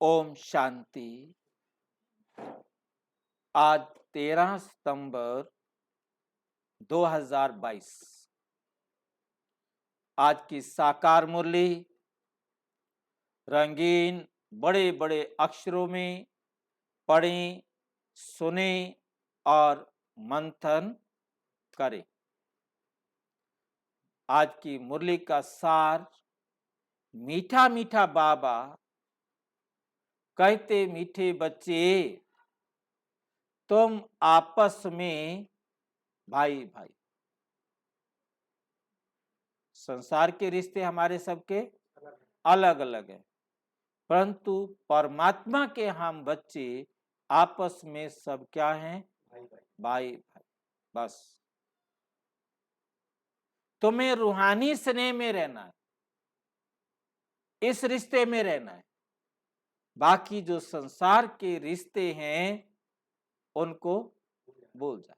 ओम शांति। आज 13 सितंबर 2022। आज की साकार मुरली रंगीन बड़े बड़े अक्षरों में पढ़ें, सुने और मंथन करें। आज की मुरली का सार, मीठा मीठा बाबा कहते मीठे बच्चे तुम आपस में भाई भाई। संसार के रिश्ते हमारे सबके अलग अलग है, परंतु परमात्मा के हम बच्चे आपस में सब क्या हैं? भाई भाई। बस तुम्हें रूहानी स्नेह में रहना है, इस रिश्ते में रहना है। बाकी जो संसार के रिश्ते हैं उनको भूल जाए।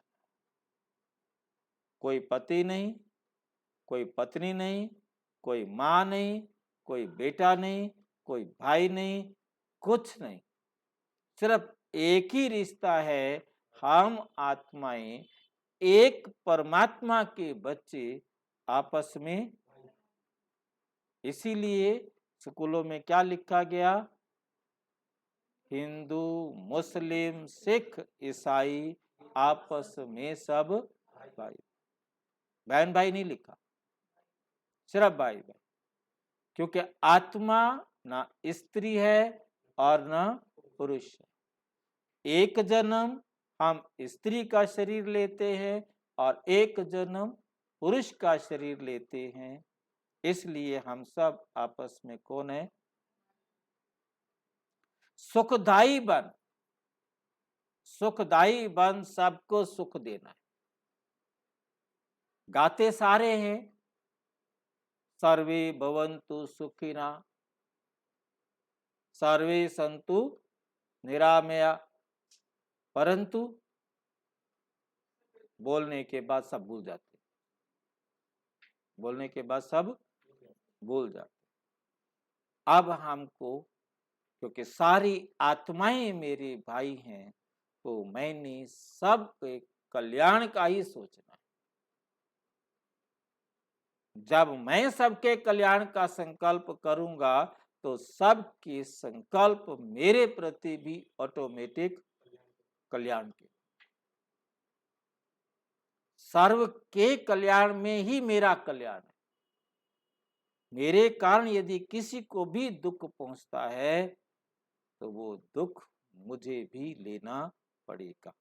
कोई पति नहीं, कोई पत्नी नहीं, कोई माँ नहीं, कोई बेटा नहीं, कोई भाई नहीं, कुछ नहीं। सिर्फ एक ही रिश्ता है, हम आत्माएं एक परमात्मा के बच्चे आपस में। इसीलिए स्कूलों में क्या लिखा गया? हिंदू, मुस्लिम, सिख, ईसाई आपस में सब भाई। बहन भाई नहीं लिखा, सिर्फ भाई भाई। क्योंकि आत्मा ना स्त्री है और न पुरुष है। एक जन्म हम स्त्री का शरीर लेते हैं और एक जन्म पुरुष का शरीर लेते हैं। इसलिए हम सब आपस में कौन है? सुखदाई बन। सुखदाई बन सबको सुख देना है। गाते सारे हैं, सर्वे भवन्तु सुखिना, सर्वे संतु निरामया, परंतु बोलने के बाद सब भूल जाते। बोलने के बाद सब भूल जाते। अब हमको, क्योंकि सारी आत्माएं मेरे भाई हैं, तो मैंने सबके कल्याण का ही सोचना है। जब मैं सबके कल्याण का संकल्प करूंगा तो सबके संकल्प मेरे प्रति भी ऑटोमेटिक कल्याण के। सर्व के कल्याण में ही मेरा कल्याण है। मेरे कारण यदि किसी को भी दुख पहुंचता है तो वो दुख मुझे भी लेना पड़ेगा।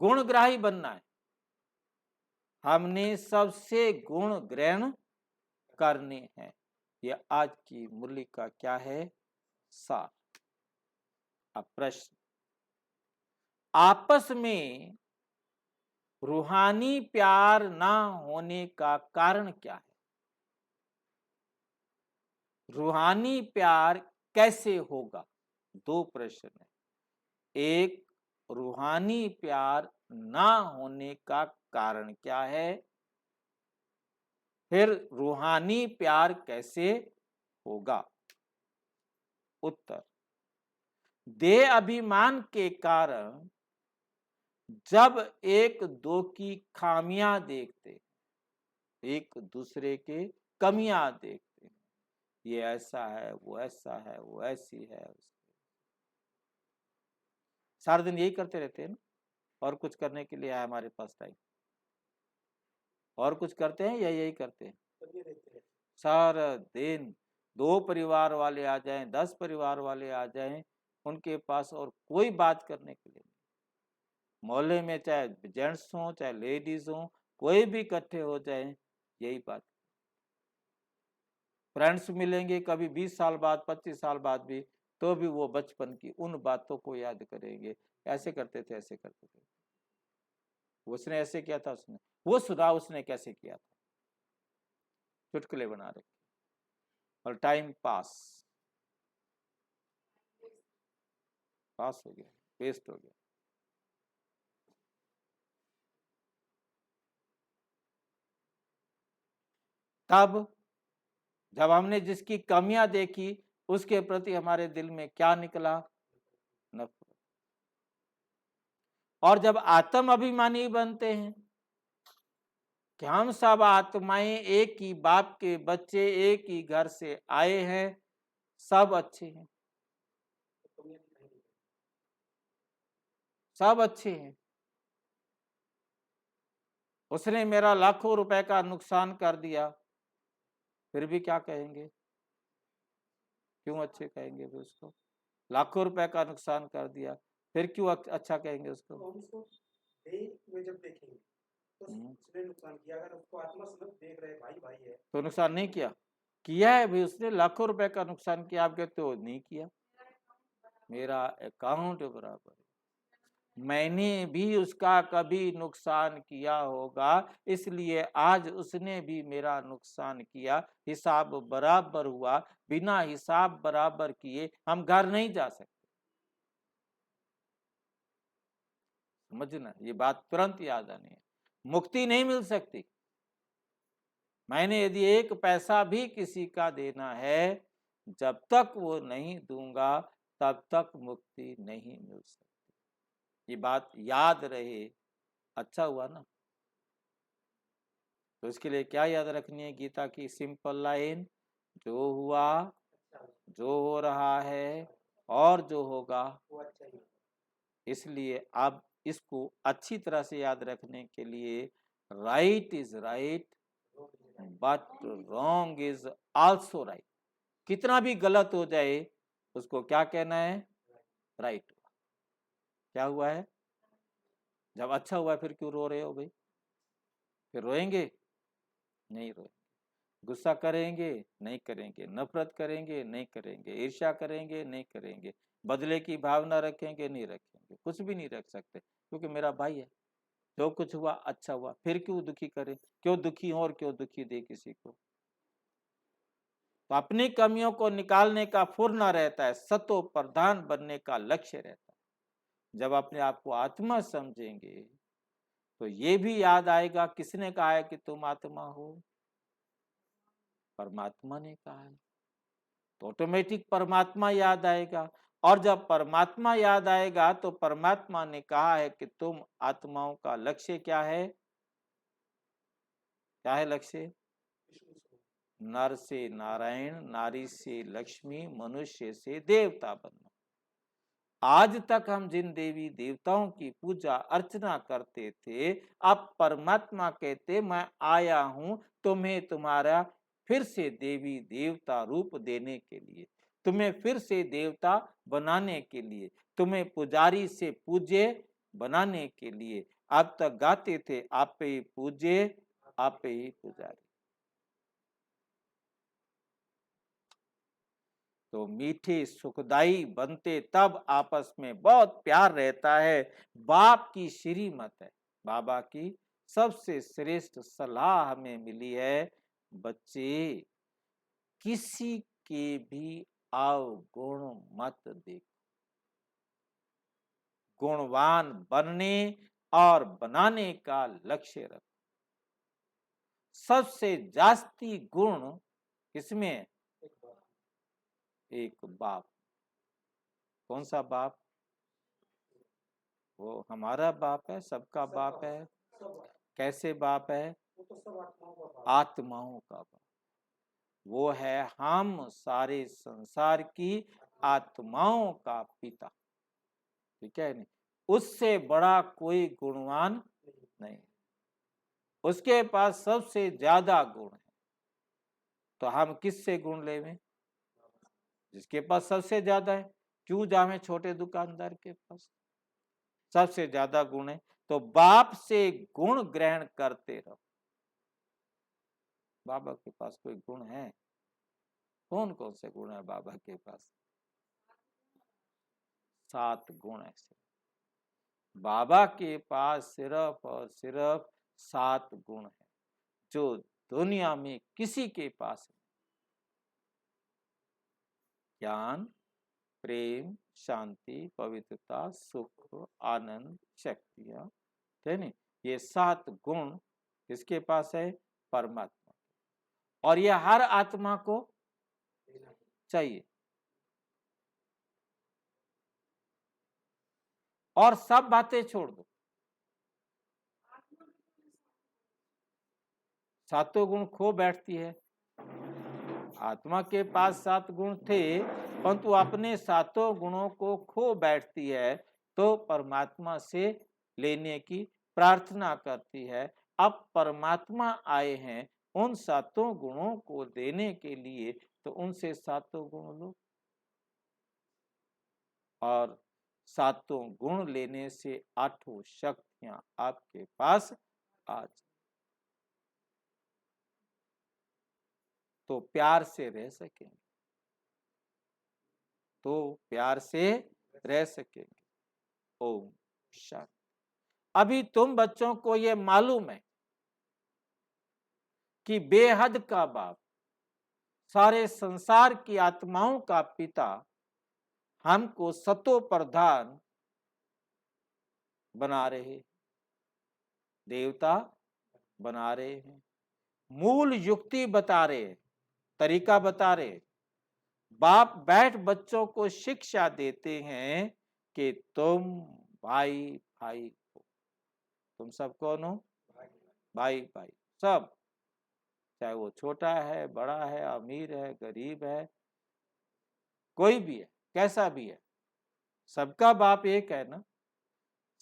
गुणग्राही बनना है। हमने सबसे गुण ग्रहण करने हैं। यह आज की मुरली का क्या है? सार। अब प्रश्न, आपस में रूहानी प्यार ना होने का कारण क्या है? रूहानी प्यार कैसे होगा? दो प्रश्न है। एक, रूहानी प्यार ना होने का कारण क्या है? फिर रूहानी प्यार कैसे होगा? उत्तर, देह अभिमान के कारण जब एक दो की खामियां देखते, एक दूसरे के कमियां देखते, ये ऐसा है, वो ऐसा है, वो ऐसी है, सारा दिन यही करते रहते हैं ना। और कुछ करने के लिए आया हमारे पास टाइम? और कुछ करते हैं या यही करते हैं? सारा दिन दो परिवार वाले आ जाएं, 10 परिवार वाले आ जाएं, उनके पास और कोई बात करने के लिए नहीं। मोहल्ले में चाहे जेंट्स हो चाहे लेडीज हो, कोई भी इकट्ठे हो जाए, यही बात। फ्रेंड्स मिलेंगे कभी 20 साल बाद, 25 साल बाद भी, तो भी वो बचपन की उन बातों को याद करेंगे। ऐसे करते थे, ऐसे करते थे, उसने ऐसे किया था, उसने वो सुना, उसने कैसे किया था। चुटकुले बना रखे और टाइम पास हो गया, वेस्ट हो गया। तब जब हमने जिसकी कमियां देखी उसके प्रति हमारे दिल में क्या निकला? नफरत। और जब आत्म अभिमानी बनते हैं कि हम सब आत्माएं एक ही बाप के बच्चे, एक ही घर से आए हैं, सब अच्छे हैं, सब अच्छे हैं, उसने मेरा लाखों रुपए का नुकसान कर दिया, फिर भी क्या कहेंगे? क्यों अच्छे कहेंगे फिर उसको? लाखों रुपए का नुकसान कर दिया, फिर क्यों अच्छा कहेंगे उसको? में जब देखेंगे तो उसने नुकसान किया, अगर उसको आत्मा समझ देख रहे भाई भाई है तो नुकसान नहीं किया? किया है भाई, उसने लाखों रुपए का नुकसान किया, आप कहते हो नहीं किया, मेरा अकाउंट बराबर है। मैंने भी उसका कभी नुकसान किया होगा, इसलिए आज उसने भी मेरा नुकसान किया, हिसाब बराबर हुआ। बिना हिसाब बराबर किए हम घर नहीं जा सकते। समझना, ये बात तुरंत याद आनी है। मुक्ति नहीं मिल सकती। मैंने यदि एक पैसा भी किसी का देना है, जब तक वो नहीं दूंगा तब तक मुक्ति नहीं मिल सकती। ये बात याद रहे, अच्छा हुआ ना। तो इसके लिए क्या याद रखनी है? गीता की सिंपल लाइन, जो हुआ, जो हो रहा है और जो होगा। इसलिए अब इसको अच्छी तरह से याद रखने के लिए right is right but wrong is also right. कितना भी गलत हो जाए उसको क्या कहना है? राइट हुआ। क्या हुआ है? जब अच्छा हुआ फिर क्यों रो रहे हो भाई? फिर रोएंगे? नहीं रोएंगे। गुस्सा करेंगे? नहीं करेंगे। नफरत करेंगे? नहीं करेंगे। ईर्ष्या करेंगे? नहीं करेंगे। बदले की भावना रखेंगे? नहीं रखेंगे। कुछ भी नहीं रख सकते, क्योंकि मेरा भाई है। जो कुछ हुआ अच्छा हुआ, फिर क्यों दुखी करें? क्यों दुखी हो और क्यों दुखी दे किसी को? तो अपनी कमियों को निकालने का फुर्ना रहता है, सतो प्रधान बनने का लक्ष्य रहता है। जब अपने आप को आत्मा समझेंगे तो ये भी याद आएगा, किसने कहा है कि तुम आत्मा हो? परमात्मा ने कहा है। तो ऑटोमेटिक परमात्मा याद आएगा, और जब परमात्मा याद आएगा तो परमात्मा ने कहा है कि तुम आत्माओं का लक्ष्य क्या है? क्या है लक्ष्य? नर से नारायण, नारी से लक्ष्मी, मनुष्य से देवता बनना। आज तक हम जिन देवी देवताओं की पूजा अर्चना करते थे, अब परमात्मा कहते मैं आया हूं तुम्हें तुम्हारा फिर से देवी देवता रूप देने के लिए, तुम्हें फिर से देवता बनाने के लिए, तुम्हें पुजारी से पूज्य बनाने के लिए। अब तक गाते थे आप ही पूज्य, आप ही पुजारी। तो मीठे सुखदाई बनते तब आपस में बहुत प्यार रहता है। बाप की श्रीमत है, बाबा की सबसे श्रेष्ठ सलाह हमें मिली है, बच्चे किसी के भी अवगुण मत देखो, गुणवान बनने और बनाने का लक्ष्य रखो। सबसे जास्ती गुण किसमें है? एक बाप। कौन सा बाप? वो हमारा बाप है, सबका बाप है। कैसे बाप है? आत्माओं का बाप। वो है हम सारे संसार की आत्माओं का पिता। ठीक है नहीं? उससे बड़ा कोई गुणवान नहीं, उसके पास सबसे ज्यादा गुण है। तो हम किससे गुण लेवें? जिसके पास सबसे ज्यादा है। क्यों जावे छोटे दुकानदार के पास? सबसे ज्यादा गुण है। तो बाप से गुण ग्रहण करते रहो। बाबा के पास कोई गुण है? कौन कौन से गुण है बाबा के पास? 7 गुण ऐसे बाबा के पास सिर्फ और सिर्फ 7 गुण है, जो दुनिया में किसी के पास नहीं। ज्ञान, प्रेम, शांति, पवित्रता, सुख, आनंद, शक्तियां, है नहीं? ये 7 गुण किसके पास है? परमात्मा। और ये हर आत्मा को चाहिए। और सब बातें छोड़ दो। सातों गुण खो बैठती है। आत्मा के पास 7 गुण थे, परंतु अपने सातों गुणों को खो बैठती है, तो परमात्मा से लेने की प्रार्थना करती है। अब परमात्मा आए हैं उन सातों गुणों को देने के लिए, तो उनसे सातों गुण लो, और सातों गुण लेने से 8 शक्तियां आपके पास आ जाए। तो प्यार से रह सकेंगे, तो प्यार से रह सकेंगे। ओम शांति। अभी तुम बच्चों को ये मालूम है कि बेहद का बाप, सारे संसार की आत्माओं का पिता, हमको सतो प्रधान बना रहे, देवता बना रहे हैं, मूल युक्ति बता रहे, तरीका बता रहे। बाप बैठ बच्चों को शिक्षा देते हैं कि तुम भाई भाई हो। तुम सब कौन हो? भाई भाई सब, चाहे वो छोटा है, बड़ा है, अमीर है, गरीब है, कोई भी है, कैसा भी है, सबका बाप एक है ना।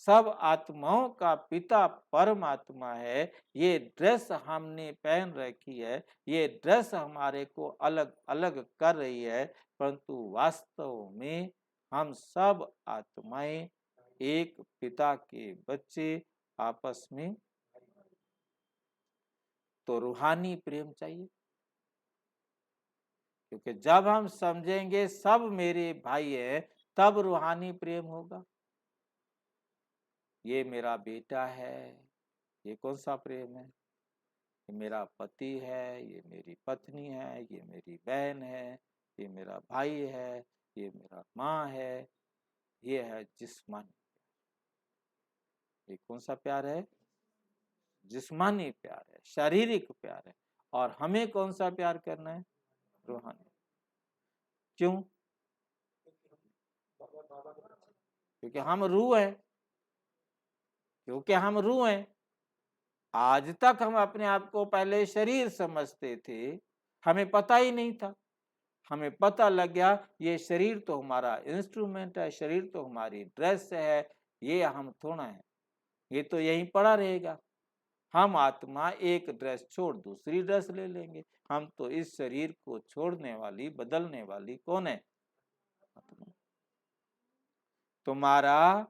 सब आत्माओं का पिता परमात्मा है। ये ड्रेस हमने पहन रखी है, ये ड्रेस हमारे को अलग अलग कर रही है, परंतु वास्तव में हम सब आत्माएं एक पिता के बच्चे आपस में। तो रूहानी प्रेम चाहिए, क्योंकि जब हम समझेंगे सब मेरे भाई है, तब रूहानी प्रेम होगा। ये मेरा बेटा है, ये कौन सा प्रेम है? ये मेरा पति है, ये मेरी पत्नी है, ये मेरी बहन है, ये मेरा भाई है, ये मेरा माँ है। ये है जिस्मानी। ये कौन सा प्यार है? जिस्मानी प्यार है, शारीरिक प्यार है। और हमें कौन सा प्यार करना है? रूहानी। क्यों? क्योंकि हम रूह है, क्योंकि हम रूह हैं। आज तक हम अपने आप को पहले शरीर समझते थे, हमें पता ही नहीं था। हमें पता लग गया ये शरीर तो हमारा इंस्ट्रूमेंट है, शरीर तो हमारी ड्रेस है, ये हम थोड़ा है, ये तो यहीं पड़ा रहेगा। हम आत्मा एक ड्रेस छोड़ दूसरी ड्रेस ले लेंगे। हम तो इस शरीर को छोड़ने वाली, बदलने वाली कौन है? आत्मा। तुम्हारा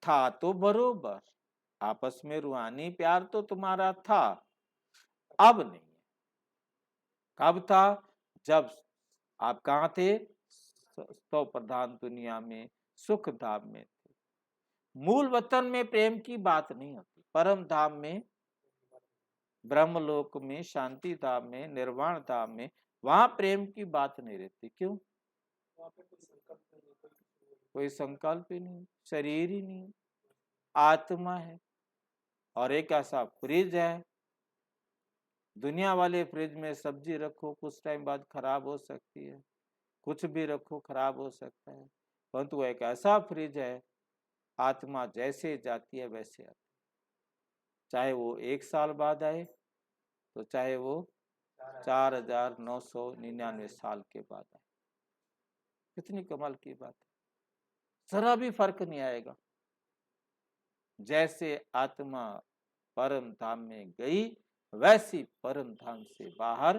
था तो बरोबर, आपस में रूहानी प्यार तो तुम्हारा था, अब नहीं है। कब था? जब आप कहाँ थे? सौ प्रधान दुनिया में, सुख धाम में थे। मूल वतन में प्रेम की बात नहीं होती, परम धाम में, ब्रह्मलोक में, शांति धाम में, निर्वाण धाम में, वहां प्रेम की बात नहीं रहती। क्यों? कोई संकल्प ही नहीं, शरीर ही नहीं, आत्मा है। और एक ऐसा फ्रिज है, दुनिया वाले फ्रिज में सब्जी रखो, कुछ टाइम बाद खराब हो सकती है, कुछ भी रखो खराब हो सकता है। परंतु एक ऐसा फ्रिज है, आत्मा जैसे जाती है वैसे आती है। चाहे वो 1 साल बाद आए, तो चाहे वो 4999 साल के बाद आए। कितनी कमाल की बात है, जरा भी फर्क नहीं आएगा। जैसे आत्मा परम धाम में गई, वैसी परम धाम से बाहर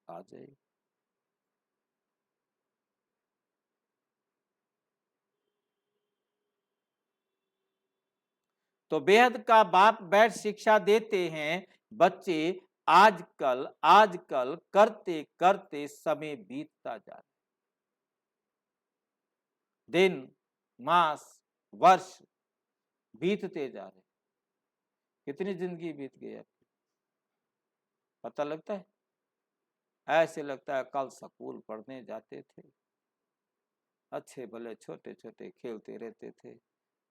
आ जाएगी। तो बेहद का बाप बैठ शिक्षा देते हैं, बच्चे आजकल आजकल करते करते समय बीतता जा रहा है। दिन, मास, वर्ष बीतते जा रहे। कितनी जिंदगी बीत गई आपकी, पता लगता है? ऐसे लगता है कल स्कूल पढ़ने जाते थे, अच्छे भले छोटे छोटे खेलते रहते थे,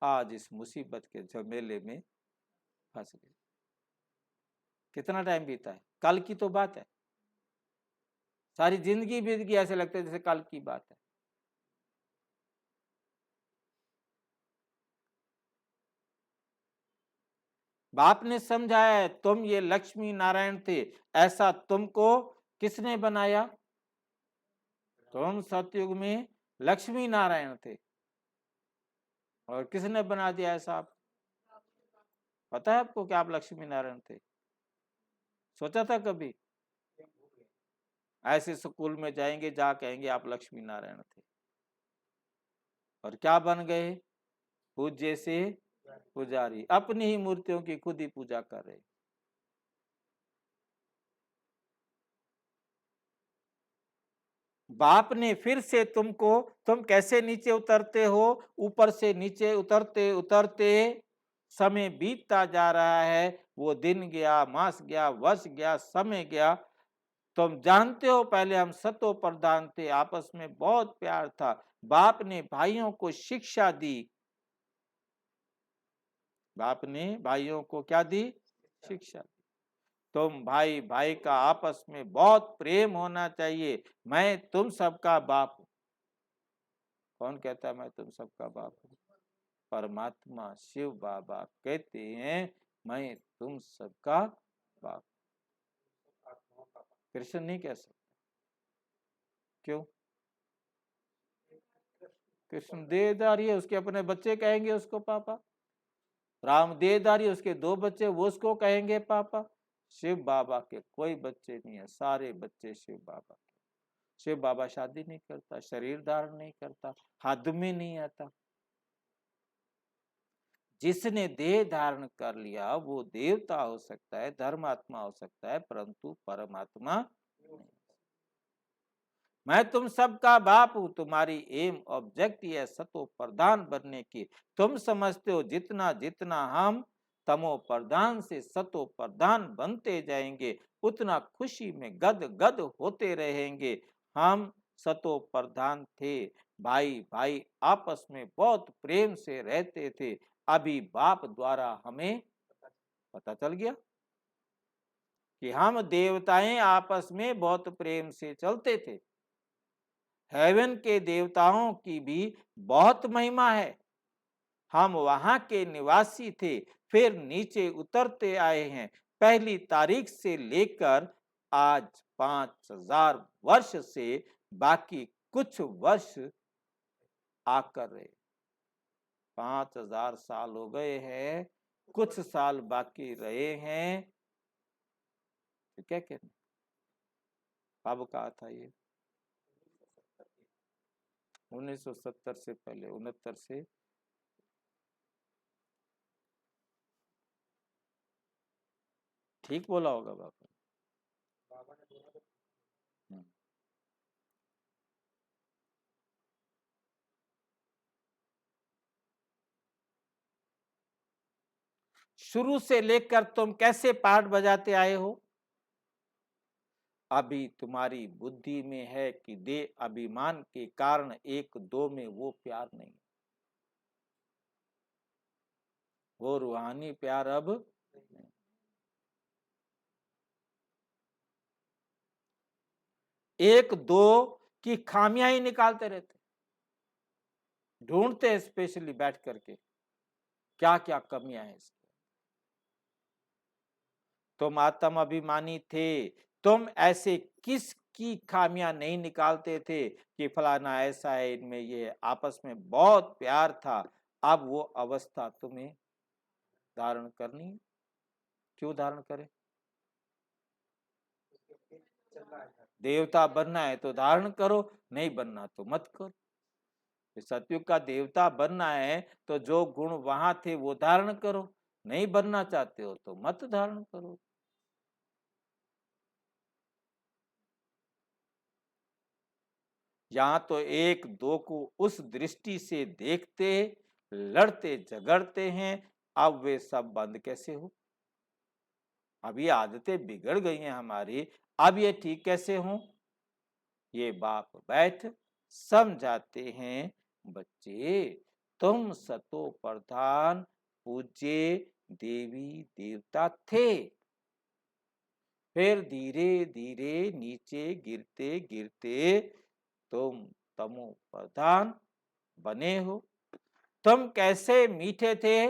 आज इस मुसीबत के झमेले में फंस गए। कितना टाइम बीता है, कल की तो बात है। सारी जिंदगी बीत गई, ऐसे लगता है जैसे कल की बात है। बाप ने समझाया है, तुम ये लक्ष्मी नारायण थे, ऐसा तुमको किसने बनाया? तुम सतयुग में लक्ष्मी नारायण थे और किसने बना दिया ऐसा? आप पता है आपको कि आप लक्ष्मी नारायण थे? सोचा था कभी? ऐसे स्कूल में जाएंगे, जा कहेंगे आप लक्ष्मी नारायण थे, और क्या बन गए? पूज्य से पुजारी, अपनी ही मूर्तियों की खुद ही पूजा कर रहे। बाप ने फिर से तुमको, तुम कैसे नीचे उतरते हो, ऊपर से नीचे उतरते उतरते समय बीतता जा रहा है, वो दिन गया, मास गया, वर्ष गया, समय गया। तुम जानते हो पहले हम सतो प्रधान थे, आपस में बहुत प्यार था, बाप ने भाइयों को शिक्षा दी। बाप ने भाइयों को क्या दी? शिक्षा। तुम भाई भाई का आपस में बहुत प्रेम होना चाहिए। मैं तुम सबका बाप हूं। कौन कहता है मैं तुम सबका बाप हूं? परमात्मा शिव बाबा कहते हैं मैं तुम सबका बाप। कृष्ण नहीं कह सकते। क्यों? कृष्ण देहधारी है, उसके अपने बच्चे कहेंगे उसको पापा। राम देहधारी, उसके 2 बच्चे, वो उसको कहेंगे पापा। शिव बाबा के कोई बच्चे नहीं है, सारे बच्चे शिव बाबा के। शिव बाबा शादी नहीं करता, शरीर धारण नहीं करता, हाथ में नहीं आता। जिसने देह धारण कर लिया वो देवता हो सकता है, धर्मात्मा हो सकता है, परंतु परमात्मा नहीं। मैं तुम सबका बाप हूं, तुम्हारी एम ऑब्जेक्ट ये सतो प्रधान बनने की। तुम समझते हो जितना जितना हम तमो प्रधान से सतो प्रधान बनते जाएंगे, उतना खुशी में गद गद होते रहेंगे। हम सतो प्रधान थे, भाई भाई आपस में बहुत प्रेम से रहते थे। अभी बाप द्वारा हमें पता चल गया कि हम देवताएं आपस में बहुत प्रेम से चलते थे। हेवन के देवताओं की भी बहुत महिमा है। हम वहां के निवासी थे, फिर नीचे उतरते आए हैं। पहली तारीख से लेकर आज 5000 वर्ष से बाकी कुछ वर्ष आकर रहे। 5000 साल हो गए हैं, कुछ साल बाकी रहे हैं। तो क्या कहना? कब कहा था ये? 1970 से पहले, 69 से। ठीक बोला होगा बाबा। हम्म। शुरू से लेकर तुम कैसे पाठ बजाते आए हो? अभी तुम्हारी बुद्धि में है कि दे अभिमान के कारण एक दो में वो प्यार नहीं, वो रूहानी प्यार अब नहीं। एक दो की खामियां ही निकालते रहते, ढूंढते हैं स्पेशली बैठ करके क्या क्या कमियां हैं इसकी। तुम आत्म अभिमानी थे, तुम ऐसे किस की खामियां नहीं निकालते थे कि फलाना ऐसा है, इनमें ये आपस में बहुत प्यार था। अब वो अवस्था तुम्हें धारण करनी है। क्यों धारण करे? देवता बनना है तो धारण करो, नहीं बनना तो मत करो। सतयुग का देवता बनना है तो जो गुण वहां थे वो धारण करो, नहीं बनना चाहते हो तो मत धारण करो। यहाँ तो एक दो को उस दृष्टि से देखते, लड़ते झगड़ते हैं। अब वे सब बंद कैसे हो? अब ये आदतें बिगड़ गई हैं हमारी, अब ये ठीक कैसे हो? ये बाप बैठ समझाते हैं, बच्चे तुम सतो प्रधान पूज्य देवी देवता थे, फिर धीरे धीरे नीचे गिरते गिरते तुम तमो प्रधान बने हो। तुम कैसे मीठे थे,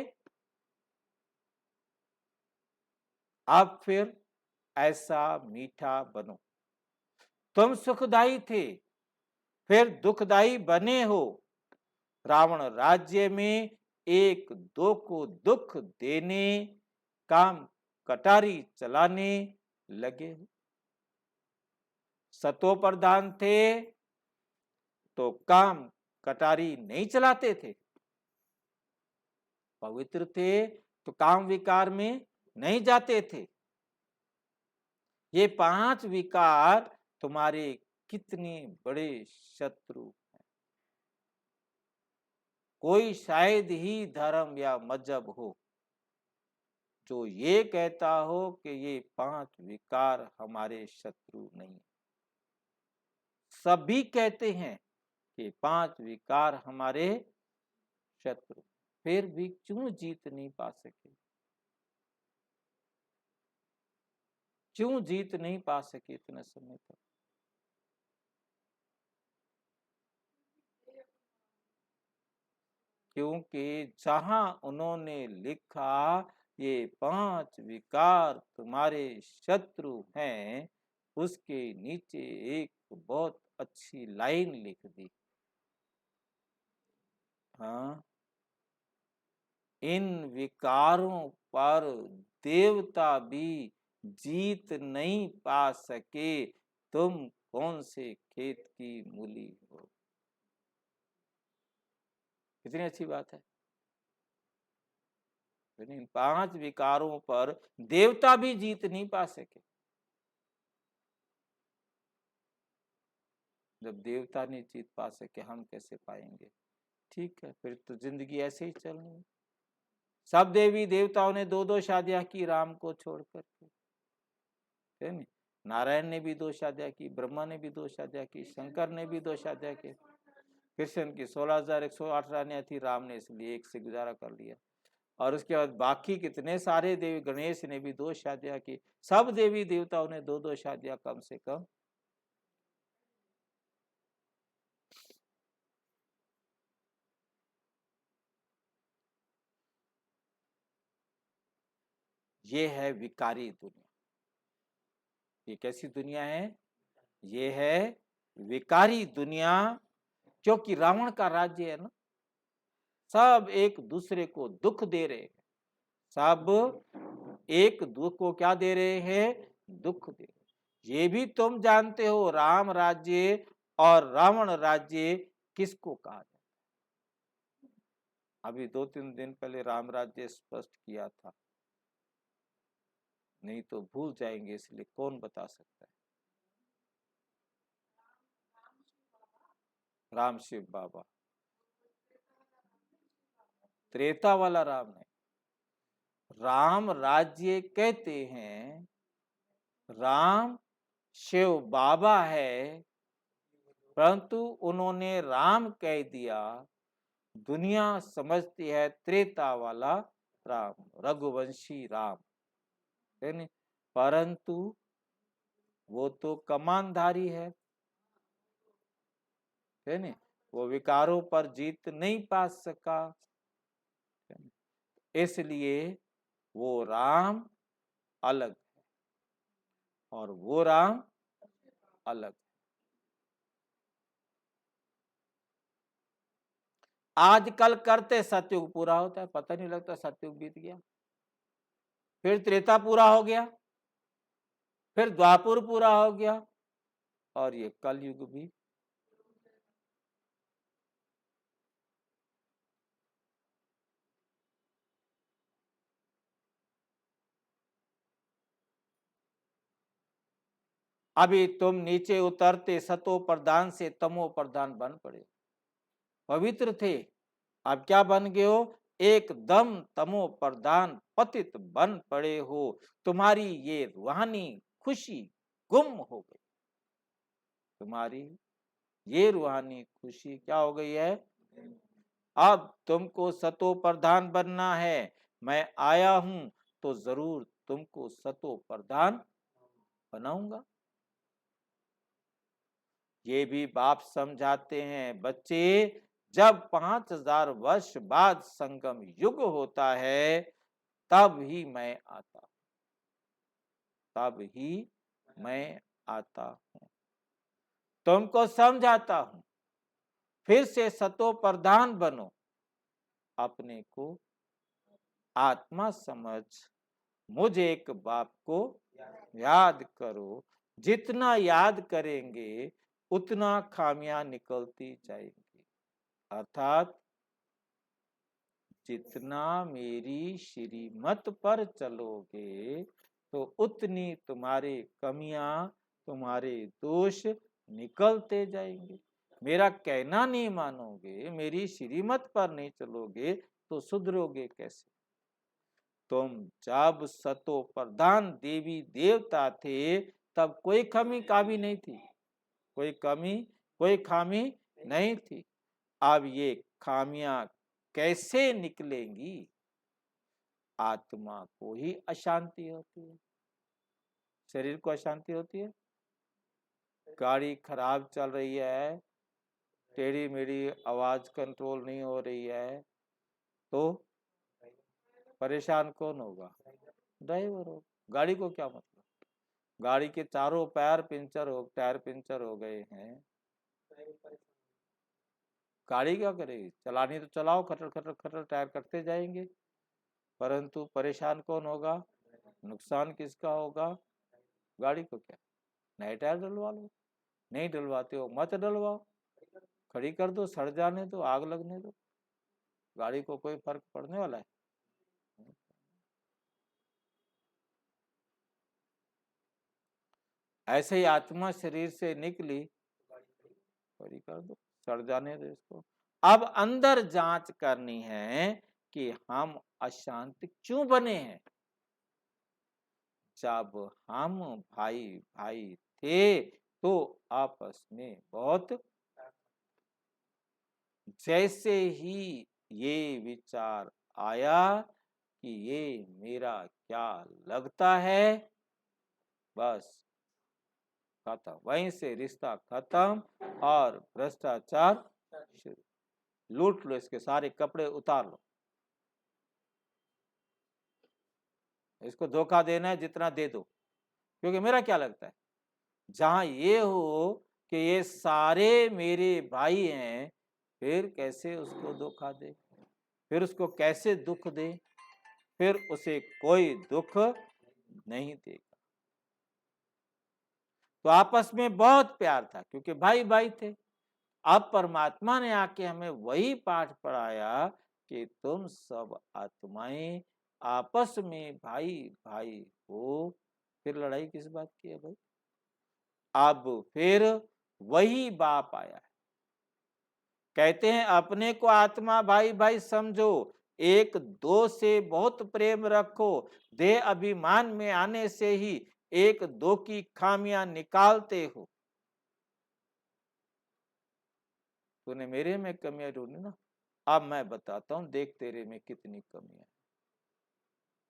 अब फिर ऐसा मीठा बनो। तुम सुखदाई थे, फिर दुखदाई बने हो। रावण राज्य में एक दो को दुख देने, काम कटारी चलाने लगे हो। सतो प्रधान थे तो काम कटारी नहीं चलाते थे, पवित्र थे तो काम विकार में नहीं जाते थे। ये 5 विकार तुम्हारे कितने बड़े शत्रु हैं। कोई शायद ही धर्म या मजहब हो जो ये कहता हो कि ये 5 विकार हमारे शत्रु नहीं। सभी कहते हैं कि 5 विकार हमारे शत्रु, फिर भी क्यों जीत नहीं पा सके? क्यों जीत नहीं पा सके इतने समय तक? क्योंकि जहां उन्होंने लिखा ये 5 विकार तुम्हारे शत्रु हैं, उसके नीचे एक बहुत अच्छी लाइन लिख दी। हाँ, इन विकारों पर देवता भी जीत नहीं पा सके, तुम कौन से खेत की मूली हो। कितनी अच्छी बात है। इन 5 विकारों पर देवता भी जीत नहीं पा सके। जब देवता नहीं जीत पा सके, हम कैसे पाएंगे? ठीक है, फिर तो जिंदगी ऐसे ही चलनी है। सब देवी देवताओं ने 2-2 शादियां की राम को छोड़ करके, है नहीं? नारायण ने भी 2 शादियां की, ब्रह्मा ने भी 2 शादियां की, शंकर ने भी 2 शादियां की, कृष्ण की 16,108 रानियां थी, राम ने इसलिए एक से गुजारा कर लिया। और उसके बाद बाकी कितने सारे देवी, गणेश ने भी 2 शादियां की। सब देवी देवताओं ने 2-2 शादियां कम से कम। ये है विकारी दुनिया। ये कैसी दुनिया है? ये है विकारी दुनिया, क्योंकि रावण का राज्य है ना, सब एक दूसरे को दुख दे रहे हैं। सब एक दुख को क्या दे रहे हैं? दुख दे रहे। ये भी तुम जानते हो राम राज्य और रावण राज्य किसको कहा जाता है? अभी 2-3 दिन पहले राम राज्य स्पष्ट किया था, नहीं तो भूल जाएंगे, इसलिए कौन बता सकता है? राम शिव बाबा। त्रेता वाला राम नहीं, राम राज्य कहते हैं। राम शिव बाबा है, परंतु उन्होंने राम कह दिया। दुनिया समझती है त्रेता वाला राम, रघुवंशी राम, है नहीं? परंतु वो तो कमानधारी है नहीं? वो विकारों पर जीत नहीं पा सका, इसलिए वो राम अलग है और वो राम अलग। आजकल करते सतयुग पूरा होता है, पता नहीं लगता सतयुग बीत गया, फिर त्रेता पूरा हो गया, फिर द्वापुर पूरा हो गया, और ये कलयुग भी। अभी तुम नीचे उतरते सतो प्रधान से तमो प्रधान बन पड़े। पवित्र थे, अब क्या बन गए हो? एकदम तमो प्रधान पतित बन पड़े हो। तुम्हारी ये रूहानी खुशी गुम हो गई। तुम्हारी ये रूहानी खुशी क्या हो गई है? अब तुमको सतो प्रधान बनना है। मैं आया हूं तो जरूर तुमको सतो प्रधान बनाऊंगा। ये भी बाप समझाते हैं, बच्चे जब 5,000 वर्ष बाद संगम युग होता है, तब ही मैं आता हूं। तब ही मैं आता हूं। तुमको समझाता हूं, फिर से सतो प्रधान बनो, अपने को आत्मा समझ मुझ एक बाप को याद करो। जितना याद करेंगे उतना खामियां निकलती जाएंगी। अर्थात जितना मेरी श्रीमत पर चलोगे तो उतनी तुम्हारे कमियां, तुम्हारे दोष निकलते जाएंगे। मेरा कहना नहीं मानोगे, मेरी श्रीमत पर नहीं चलोगे तो सुधरोगे कैसे? तुम जब सतो प्रधान देवी देवता थे तब कोई कमी काबी नहीं थी, कोई कमी कोई खामी नहीं थी। अब ये खामियां कैसे निकलेंगी? आत्मा को ही अशांति होती है, शरीर को अशांति होती है। गाड़ी खराब चल रही है, टेढ़ी मेढ़ी आवाज कंट्रोल नहीं हो रही है, तो परेशान कौन होगा? ड्राइवर हो। गाड़ी को क्या मतलब? गाड़ी के चारों टायर पंचर हो गए हैं, गाड़ी क्या करेगी? चलानी तो चलाओ, खटर खटर खटर टायर कटते जाएंगे, परंतु परेशान कौन होगा? नुकसान किसका होगा? गाड़ी को क्या? नए टायर डलवा लो, नहीं डलवाते हो मत डलवाओ, खड़ी कर दो, सड़ जाने दो, आग लगने दो, गाड़ी को कोई फर्क पड़ने वाला है? ऐसे ही आत्मा शरीर से निकली, खड़ी कर दो, सड़ जाने दो इसको। अब अंदर जांच करनी है कि हम अशांत क्यों बने हैं। जब हम भाई भाई थे तो आपस में बहुत, जैसे ही ये विचार आया कि ये मेरा क्या लगता है, बस खत्म, वहीं से रिश्ता खत्म और भ्रष्टाचार शुरू। लूट लो, इसके सारे कपड़े उतार लो, इसको धोखा देना है जितना दे दो। क्योंकि मेरा क्या लगता है, जहां ये हो कि ये सारे मेरे भाई हैं, फिर कैसे उसको धोखा दे, फिर उसको कैसे दुख दे? फिर उसे कोई दुख नहीं देगा। तो आपस में बहुत प्यार था क्योंकि भाई भाई थे। अब परमात्मा ने आके हमें वही पाठ पढ़ाया कि तुम सब आत्माएं आपस में भाई भाई हो। फिर लड़ाई किस बात की है भाई? अब फिर वही बाप आया है, कहते हैं अपने को आत्मा भाई भाई समझो, एक दो से बहुत प्रेम रखो, देह अभिमान में आने से ही एक दो की खामियां निकालते हो। तूने मेरे में कमियां ढूंढी ना, अब मैं बताता हूं, देख तेरे में कितनी कमियां।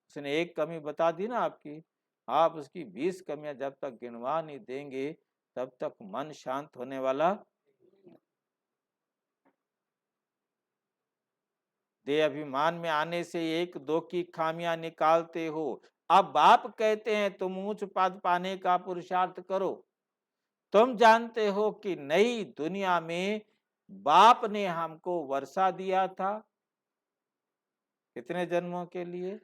उसने एक कमी बता दी ना आपकी, आप उसकी 20 कमियां जब तक गिनवा नहीं देंगे तब तक मन शांत होने वाला। देह अभिमान में आने से एक दो की खामियां निकालते हो। अब बाप कहते हैं तुम ऊंच पद पाने का पुरुषार्थ करो। तुम जानते हो कि नई दुनिया में बाप ने हमको वर्षा दिया था, कितने जन्मों के लिए?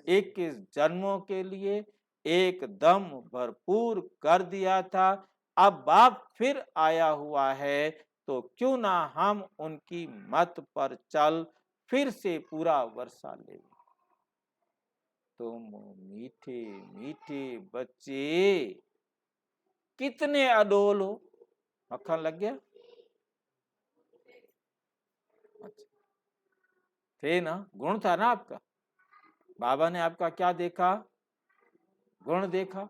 21 जन्मों के लिए, एकदम भरपूर कर दिया था। अब बाप फिर आया हुआ है तो क्यों ना हम उनकी मत पर चल फिर से पूरा वर्षा ले। तुम मीठे मीठे बच्चे कितने अडोल हो। मक्खन लग गया? अच्छा, थे ना, गुण था ना आपका। बाबा ने आपका क्या देखा? गुण देखा,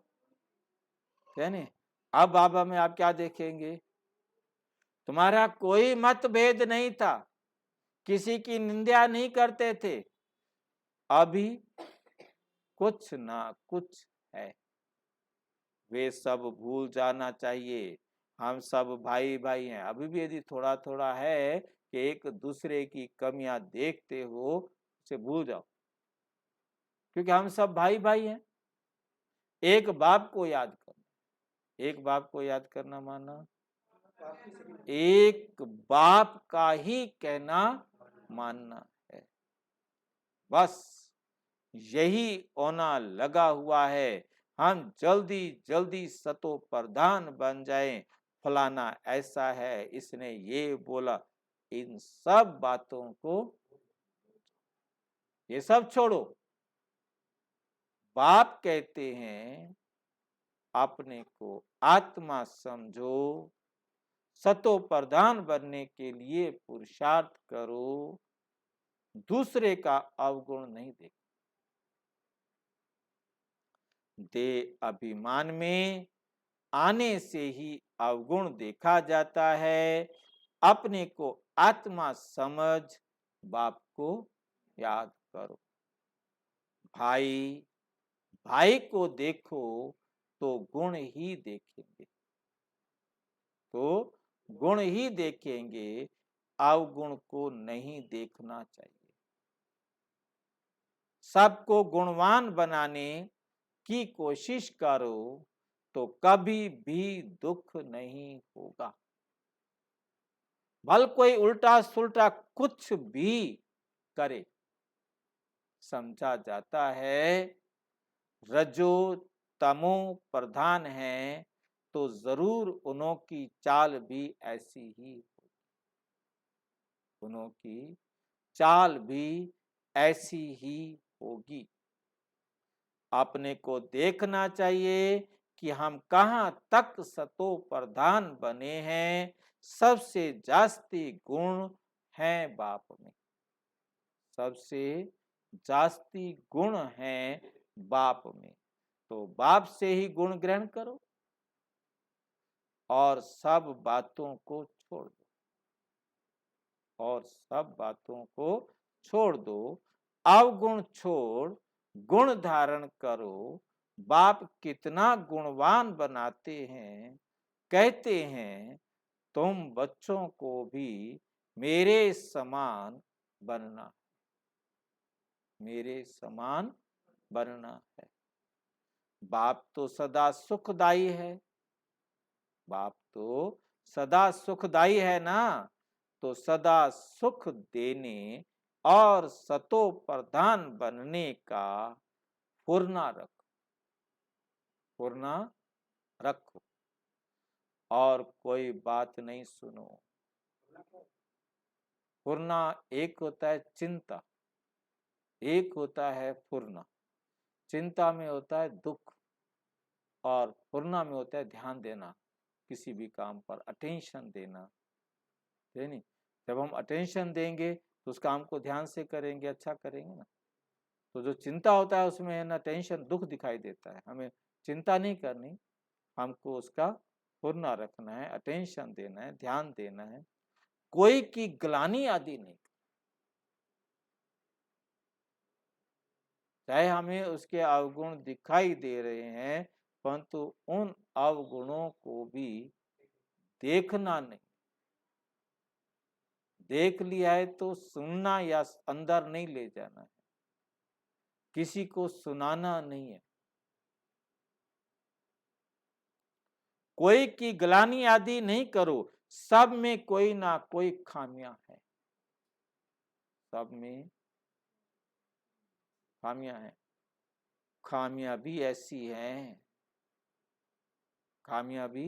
है नहीं? अब बाबा में आप क्या देखेंगे? तुम्हारा कोई मतभेद नहीं था, किसी की निंदा नहीं करते थे। अभी कुछ ना कुछ है, वे सब भूल जाना चाहिए। हम सब भाई भाई हैं। अभी भी यदि थोड़ा थोड़ा है कि एक दूसरे की कमियां देखते हो, उसे भूल जाओ, क्योंकि हम सब भाई भाई हैं। एक बाप को याद करना, एक बाप को याद करना माना आपकी सभी एक बाप का ही कहना मानना है। बस यही होना लगा हुआ है। हम जल्दी जल्दी सतो प्रधान बन जाएं, फलाना ऐसा है, इसने ये बोला, इन सब बातों को ये सब छोड़ो। बाप कहते हैं अपने को आत्मा समझो, सतो प्रधान बनने के लिए पुरुषार्थ करो, दूसरे का अवगुण नहीं देखो। देह अभिमान में आने से ही अवगुण देखा जाता है। अपने को आत्मा समझ बाप को याद करो। भाई भाई को देखो तो गुण ही देखेंगे, तो गुण ही देखेंगे, अवगुण को नहीं देखना चाहिए। सबको गुणवान बनाने की कोशिश करो तो कभी भी दुख नहीं होगा। भल कोई उल्टा सुल्टा कुछ भी करे, समझा जाता है रजो तमो प्रधान है तो जरूर उन्हों की चाल भी ऐसी ही होगी, उन्हों की चाल भी ऐसी ही होगी। अपने को देखना चाहिए कि हम कहाँ तक सतो प्रधान बने हैं। सबसे जास्ती गुण हैं बाप में, सबसे जास्ती गुण हैं बाप में, तो बाप से ही गुण ग्रहण करो और सब बातों को छोड़ दो, और सब बातों को छोड़ दो। अवगुण छोड़ गुण धारण करो। बाप कितना गुणवान बनाते हैं, कहते हैं तुम बच्चों को भी मेरे समान बनना, मेरे समान बनना है। बाप तो सदा सुखदाई है, बाप तो सदा सुखदाई है ना, तो सदा सुख देने और सतो प्रधान बनने का फुरना रखो, फुरना रखो और कोई बात नहीं सुनो। फुरना एक होता है चिंता, एक होता है फुरना। चिंता में होता है दुख और फुरना में होता है ध्यान देना, किसी भी काम पर अटेंशन देना, है नहीं। जब हम अटेंशन देंगे तो उस काम को ध्यान से करेंगे, अच्छा करेंगे ना। तो जो चिंता होता है उसमें है ना टेंशन, दुख दिखाई देता है। हमें चिंता नहीं करनी, हमको उसका फुरना रखना है, अटेंशन देना है, ध्यान देना है। कोई की ग्लानि आदि नहीं, चाहे हमें उसके अवगुण दिखाई दे रहे हैं, परंतु उन अवगुणों को भी देखना नहीं। देख लिया है तो सुनना या अंदर नहीं ले जाना है, किसी को सुनाना नहीं है। कोई की ग्लानि आदि नहीं करो, सब में कोई ना कोई खामियां है, सब में खामियां हैं। खामियां भी ऐसी हैं, खामियां भी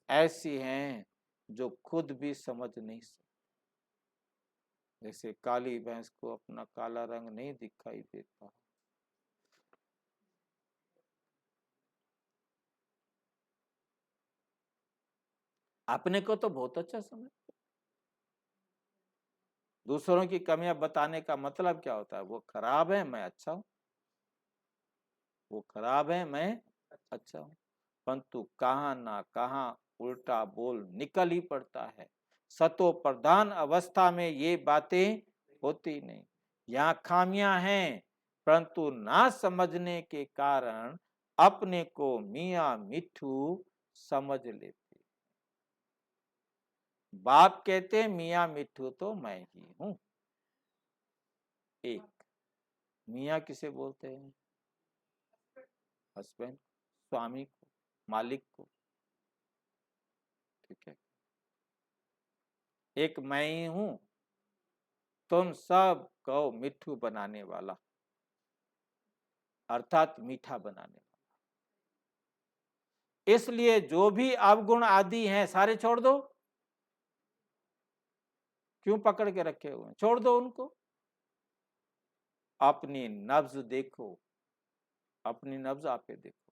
ऐसी हैं जो खुद भी समझ नहीं सकते। जैसे काली भैंस को अपना काला रंग नहीं दिखाई देता, अपने को तो बहुत अच्छा समझ। दूसरों की कमियां बताने का मतलब क्या होता है? वो खराब है मैं अच्छा हूं, वो खराब है मैं अच्छा हूं। परंतु कहां ना कहां उल्टा बोल निकल ही पड़ता है। सतो प्रधान अवस्था में ये बातें होती नहीं। यहाँ खामियां हैं, परंतु ना समझने के कारण अपने को मियां मिठू समझ लेते। बाप कहते हैं मियां मिठू तो मैं ही हूं। एक मियां किसे बोलते हैं? हस्बैंड। स्वामी को, मालिक को। ठीक है, एक मैं ही हूं, तुम सब को मिट्ठू बनाने वाला, अर्थात मीठा बनाने वाला। इसलिए जो भी अवगुण आदि हैं सारे छोड़ दो। क्यों पकड़ के रखे हुए हैं? छोड़ दो उनको। अपनी नब्ज देखो, अपनी नब्ज आपे देखो।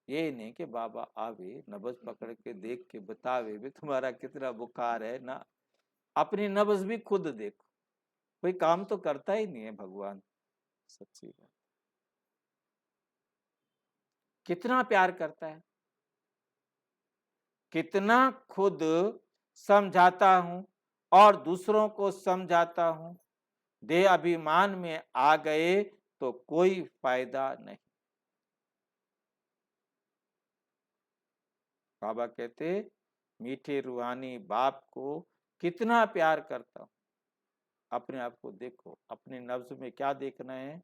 ये नहीं कि बाबा आवे नब्ज पकड़ के देख के बतावे भी तुम्हारा कितना बुखार है ना। अपनी नब्ज भी खुद देखो। कोई काम तो करता ही नहीं है भगवान, सच्ची बात। कितना प्यार करता है, कितना खुद समझाता हूं और दूसरों को समझाता हूं। देह अभिमान में आ गए तो कोई फायदा नहीं। बाबा कहते मीठे रूहानी बाप को कितना प्यार करता हूं। अपने आप को देखो, अपने नफ्स में क्या देखना है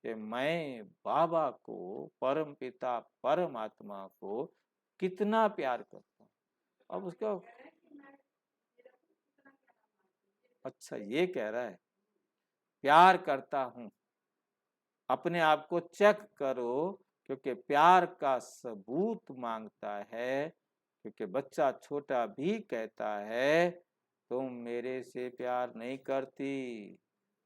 कि मैं बाबा को, परम पिता परमात्मा को कितना प्यार करता हूं। अब उसका अच्छा ये कह रहा है प्यार करता हूं। अपने आप को चेक करो, क्योंकि प्यार का सबूत मांगता है। क्योंकि बच्चा छोटा भी कहता है तुम मेरे से प्यार नहीं करती,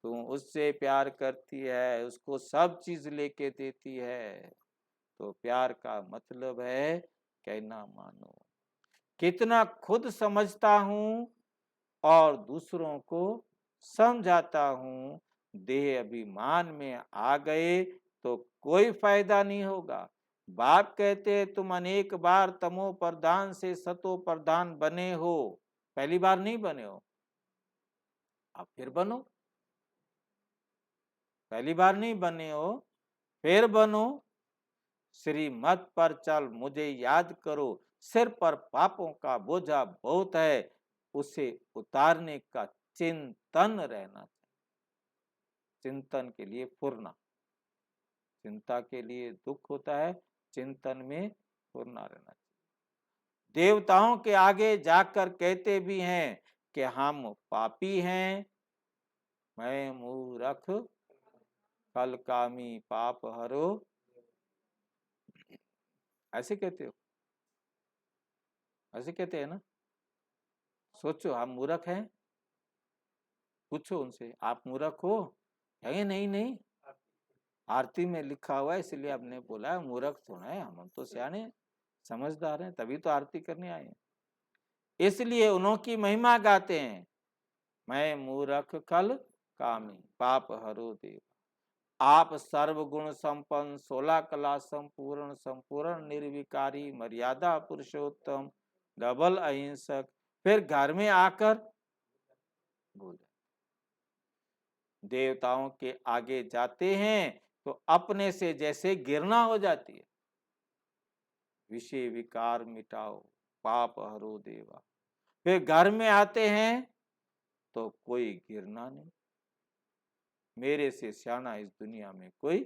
तुम उससे प्यार करती है, उसको सब चीज लेके देती है। तो प्यार का मतलब है कहना मानो। कितना खुद समझता हूं और दूसरों को समझाता हूं। देह अभिमान में आ गए तो कोई फायदा नहीं होगा। बाप कहते हैं तुम अनेक बार तमो प्रधान से सतो प्रधान बने हो, पहली बार नहीं बने हो, अब फिर बनो। पहली बार नहीं बने हो, फिर बनो। श्रीमत पर चल मुझे याद करो, सिर पर पापों का बोझा बहुत है, उसे उतारने का चिंतन रहना चाहिए। चिंतन के लिए फुरना, चिंता के लिए दुख होता है, चिंतन में फुरना रहना चाहिए। देवताओं के आगे जाकर कहते भी हैं कि हम पापी हैं, मैं मूर्ख कल कामी पाप हरो, ऐसे कहते हो, ऐसे कहते हैं ना। सोचो हम मूर्ख हैं, पूछो उनसे आप मूर्ख हो, कहेंगे नहीं नहीं आरती में लिखा हुआ है इसलिए आपने बोला है, मूर्ख थोड़ा है, हम तो सियाने समझदार हैं तभी तो आरती करने आए हैं। इसलिए उन्होंने महिमा गाते हैं, मैं मूर्ख कल कामी पाप हरो देव। आप सर्वगुण संपन्न 16 कला संपूर्ण संपूर्ण निर्विकारी मर्यादा पुरुषोत्तम डबल अहिंसक, फिर घर में आकर बोले देवताओं के आगे जाते हैं तो अपने से जैसे गिरना हो जाती है। विषय विकार मिटाओ पाप हरो देवा, फिर घर में आते हैं तो कोई गिरना नहीं। मेरे से सियाना इस दुनिया में कोई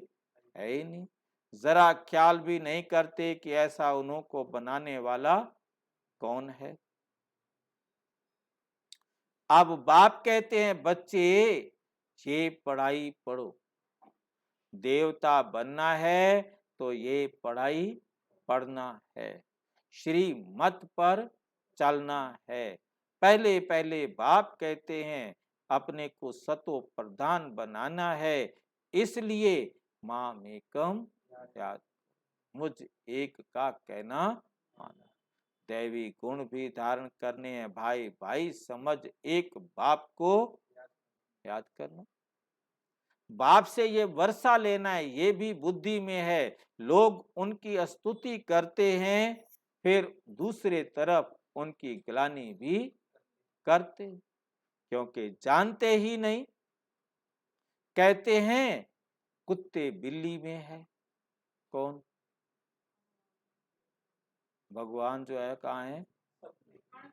है ही नहीं। जरा ख्याल भी नहीं करते कि ऐसा उन्हों को बनाने वाला कौन है। अब बाप कहते हैं बच्चे ये पढ़ाई पढ़ो, देवता बनना है तो ये पढ़ाई पढ़ना है, श्रीमत पर चलना है। पहले पहले बाप कहते हैं अपने को सतो प्रधान बनाना है, इसलिए माम एकम याद, मुझ एक का कहना माना। दैवी गुण भी धारण करने हैं भाई, भाई समझ एक बाप को याद करना। बाप से ये वर्षा लेना है, ये भी बुद्धि में है। लोग उनकी स्तुति करते हैं, फिर दूसरे तरफ उनकी ग्लानि भी करते, क्योंकि जानते ही नहीं। कहते हैं कुत्ते बिल्ली में है, कौन? भगवान जो है कहाँ है?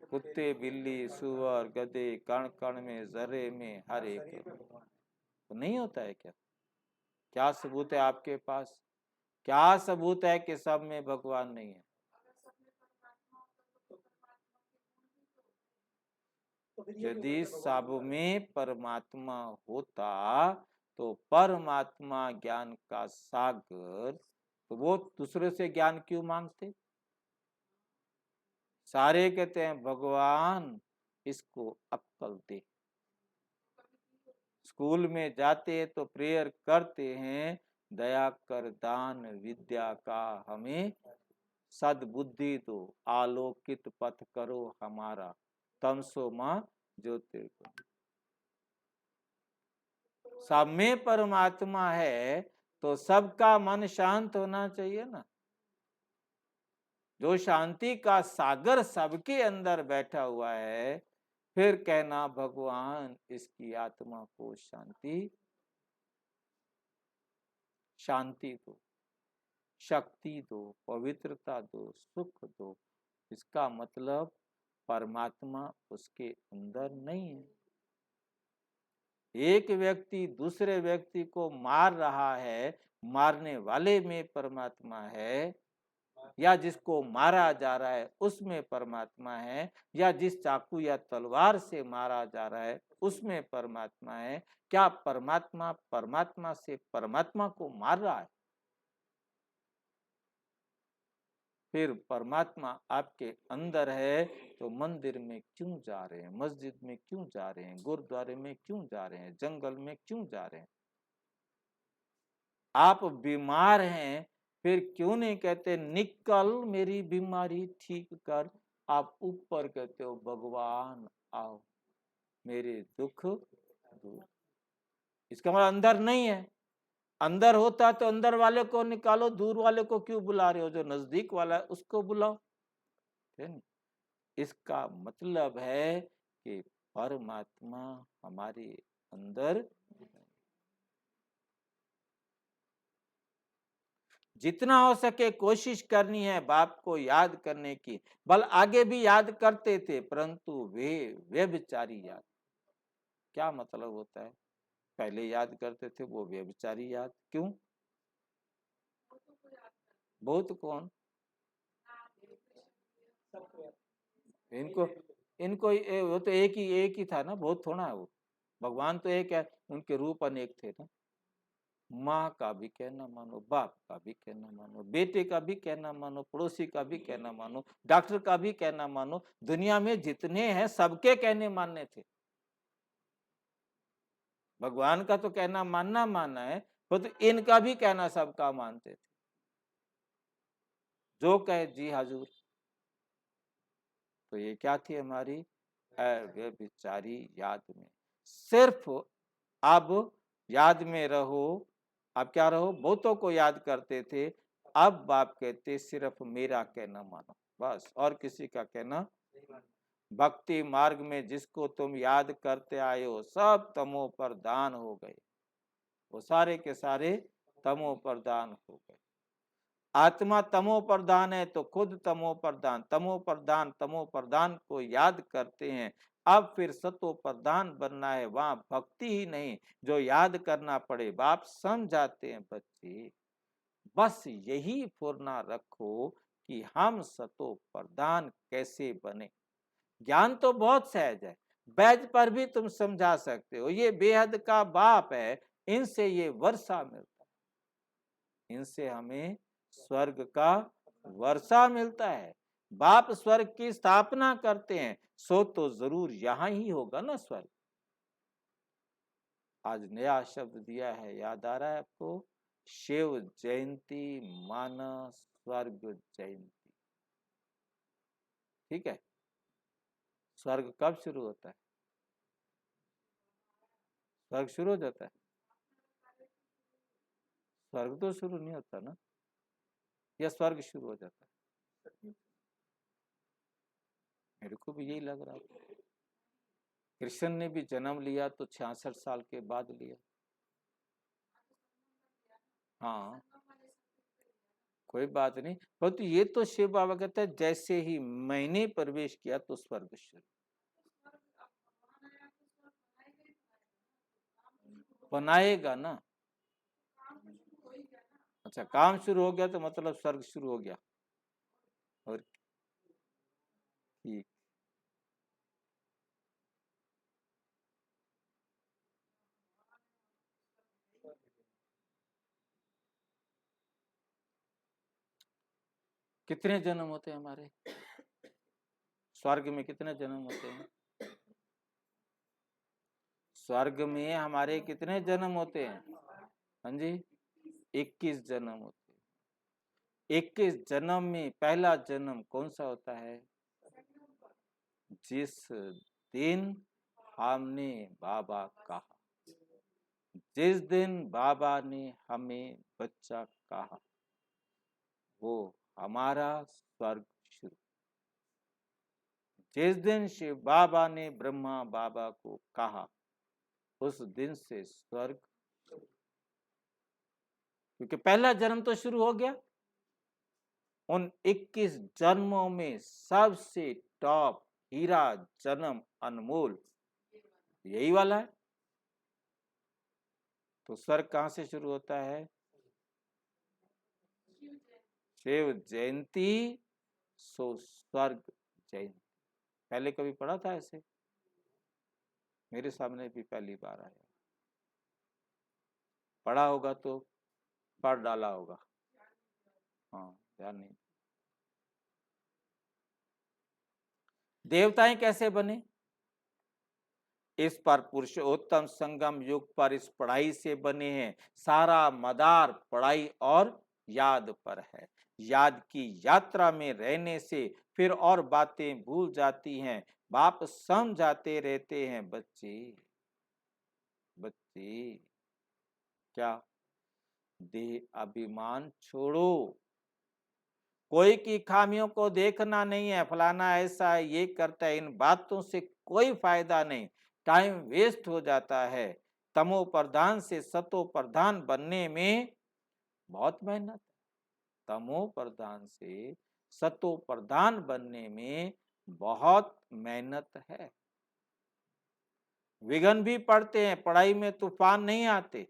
कुत्ते बिल्ली सुअर गधे कण कण में जरे में हर एक। तो नहीं होता है क्या? क्या सबूत है आपके पास? क्या सबूत है कि सब में भगवान नहीं है? तो फिर ये क्यों यदि कहते हैं सब भगवान में परमात्मा होता तो परमात्मा ज्ञान का सागर, तो वो दूसरे से ज्ञान क्यों मांगते? सारे कहते हैं भगवान इसको अक्ल दे। स्कूल में जाते हैं तो प्रेयर करते हैं, दया कर दान विद्या का हमें सद्बुद्धि दो, आलोकित पथ करो हमारा, तमसो मां ज्योतिर्गमय। सब में परमात्मा है तो सबका मन शांत होना चाहिए ना। जो शांति का सागर सबके अंदर बैठा हुआ है, फिर कहना भगवान इसकी आत्मा को शांति शांति दो, शक्ति दो, पवित्रता दो, सुख दो। इसका मतलब परमात्मा उसके अंदर नहीं है। एक व्यक्ति दूसरे व्यक्ति को मार रहा है, मारने वाले में परमात्मा है, या जिसको मारा जा रहा है उसमें परमात्मा है, या जिस चाकू या तलवार से मारा जा रहा है उसमें परमात्मा है। क्या परमात्मा परमात्मा से परमात्मा को मार रहा है? फिर परमात्मा आपके अंदर है तो मंदिर में क्यों जा रहे हैं, मस्जिद में क्यों जा रहे हैं, गुरुद्वारे में क्यों जा रहे हैं, जंगल में क्यों जा रहे हैं? आप बीमार हैं, फिर क्यों नहीं कहते निकल मेरी बीमारी ठीक कर? आप ऊपर कहते हो भगवान आओ मेरे दुख दूर। इसका मतलब अंदर नहीं है। अंदर होता तो अंदर वाले को निकालो, दूर वाले को क्यों बुला रहे हो? जो नजदीक वाला है उसको बुलाओ, है ना? इसका मतलब है कि परमात्मा हमारे अंदर। जितना हो सके कोशिश करनी है बाप को याद करने की। बल आगे भी याद करते थे परंतु वे व्यभिचारी याद। क्या मतलब होता है? पहले याद करते थे वो व्यभिचारी याद क्यों? बहुत कौन? सबको इनको इनको वो तो एक ही था ना, बहुत थोड़ा है वो। भगवान तो एक है, उनके रूप अनेक थे ना। माँ का भी कहना मानो, बाप का भी कहना मानो, बेटे का भी कहना मानो, पड़ोसी का भी कहना मानो, डॉक्टर का भी कहना मानो, दुनिया में जितने हैं सबके कहने मानने थे। भगवान का तो कहना मानना मानना है, तो इनका भी कहना सबका मानते थे। जो कहे जी हाजूर। तो ये क्या थी हमारी अव्यभिचारी याद में। सिर्फ अब याद में रहो। अब क्या रहो? बहुतों को याद करते थे, अब बाप कहते सिर्फ मेरा कहना मानो, बस और किसी का कहना। भक्ति मार्ग में जिसको तुम याद करते आए हो सब तमो प्रधान हो गए, वो सारे के सारे तमो प्रधान हो गए। आत्मा तमो प्रधान है तो खुद तमो प्रधान, तमो प्रधान को याद करते हैं। अब फिर सतो प्रधान बनना है, वहां भक्ति ही नहीं जो याद करना पड़े। बाप समझाते हैं बच्चे बस यही फुरना रखो कि हम सतो प्रधान कैसे बने। ज्ञान तो बहुत सहज है, बैज पर भी तुम समझा सकते हो, ये बेहद का बाप है, इनसे ये वर्षा मिलता है, इनसे हमें स्वर्ग का वर्षा मिलता है। बाप स्वर्ग की स्थापना करते हैं, सो तो जरूर यहां ही होगा ना स्वर्ग। आज नया शब्द दिया है, याद आ रहा है आपको? शिव जयंती मानस स्वर्ग जयंती। ठीक है। स्वर्ग कब शुरू होता है? स्वर्ग शुरू हो जाता है? स्वर्ग तो शुरू नहीं होता ना, या स्वर्ग शुरू हो जाता है? मेरे को भी यही लग रहा है। कृष्ण ने भी जन्म लिया तो 66 साल के बाद लिया। हाँ, कोई बात नहीं, परंतु ये तो शिव बाबा कहते हैं जैसे ही मैंने प्रवेश किया तो स्वर्ग शुरू। बनाएगा ना। अच्छा, काम शुरू हो गया तो मतलब स्वर्ग शुरू हो गया। और ठीक, कितने जन्म होते हैं हमारे स्वर्ग में? कितने जन्म होते हैं स्वर्ग में हमारे? कितने जन्म होते हैं? हाँ जी, 21 जन्म होते हैं। 21 जन्म में पहला जन्म कौन सा होता है? जिस दिन हमने बाबा कहा, जिस दिन बाबा ने हमें बच्चा कहा, वो हमारा स्वर्ग शुरू। जिस दिन शिव बाबा ने ब्रह्मा बाबा को कहा, उस दिन से स्वर्ग, क्योंकि पहला जन्म तो शुरू हो गया। उन 21 जन्मों में सबसे टॉप हीरा जन्म अनमोल यही वाला है। तो स्वर्ग कहां से शुरू होता है? शिव जयंती सो स्वर्ग जयंती। पहले कभी पढ़ा था ऐसे? मेरे सामने भी पहली बार आया। पढ़ा होगा तो पढ़ डाला होगा। हाँ, ध्यान नहीं। देवताएं कैसे बने? इस पर पुरुषोत्तम संगम युग पर इस पढ़ाई से बने हैं। सारा मदार पढ़ाई और याद पर है। याद की यात्रा में रहने से फिर और बातें भूल जाती हैं। बाप समझाते रहते हैं, बच्चे बच्चे क्या, देह अभिमान छोड़ो। कोई की खामियों को देखना नहीं है, फलाना ऐसा है, ये करता है, इन बातों से कोई फायदा नहीं, टाइम वेस्ट हो जाता है। तमो प्रधान से सतो प्रधान बनने में बहुत मेहनत है। तमो प्रधान से सतो प्रधान बनने में बहुत मेहनत है। विघ्न भी पड़ते हैं, पढ़ाई में तूफान नहीं आते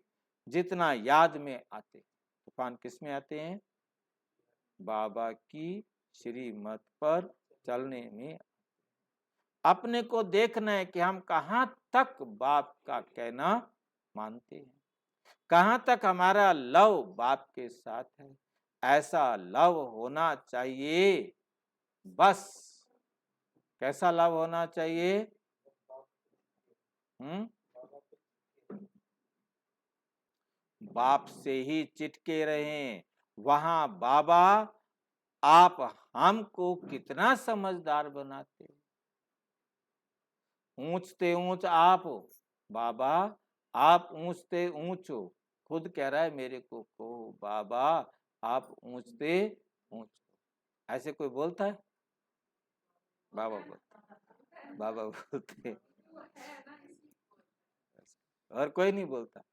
जितना याद में आते। तूफान किस में आते हैं? बाबा की श्रीमत पर चलने में। अपने को देखना है कि हम कहाँ तक बाप का कहना मानते हैं, कहाँ तक हमारा लव बाप के साथ है। ऐसा लव होना चाहिए बस। कैसा लव होना चाहिए? हम्म, बाप से ही चिटके रहें। वहां बाबा आप हमको कितना समझदार बनाते। ऊंचते ऊंच आप हो बाबा, आप ऊंचते ऊंच हो। खुद कह रहा है मेरे को कहो बाबा, आप ऊंचते ऊंच हो। ऐसे कोई बोलता है? बाबा बोलते, बाबा बोलते, और कोई नहीं बोलता।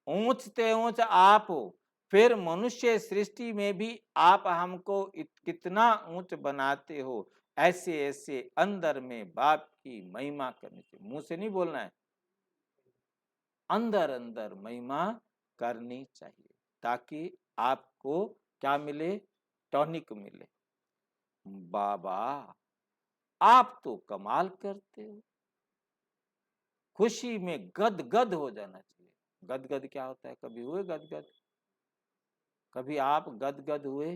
ऊंचते ऊंच आप हो। फिर मनुष्य सृष्टि में भी आप हमको कितना ऊंच बनाते हो। ऐसे ऐसे अंदर में बाप की महिमा करनी चाहिए। मुंह से नहीं बोलना है, अंदर अंदर महिमा करनी चाहिए, ताकि आपको क्या मिले? टॉनिक मिले। बाबा आप तो कमाल करते हो। खुशी में गद गद हो जाना चाहिए। गद गद क्या होता है? कभी हुए गद गद? कभी आप गद गद हुए?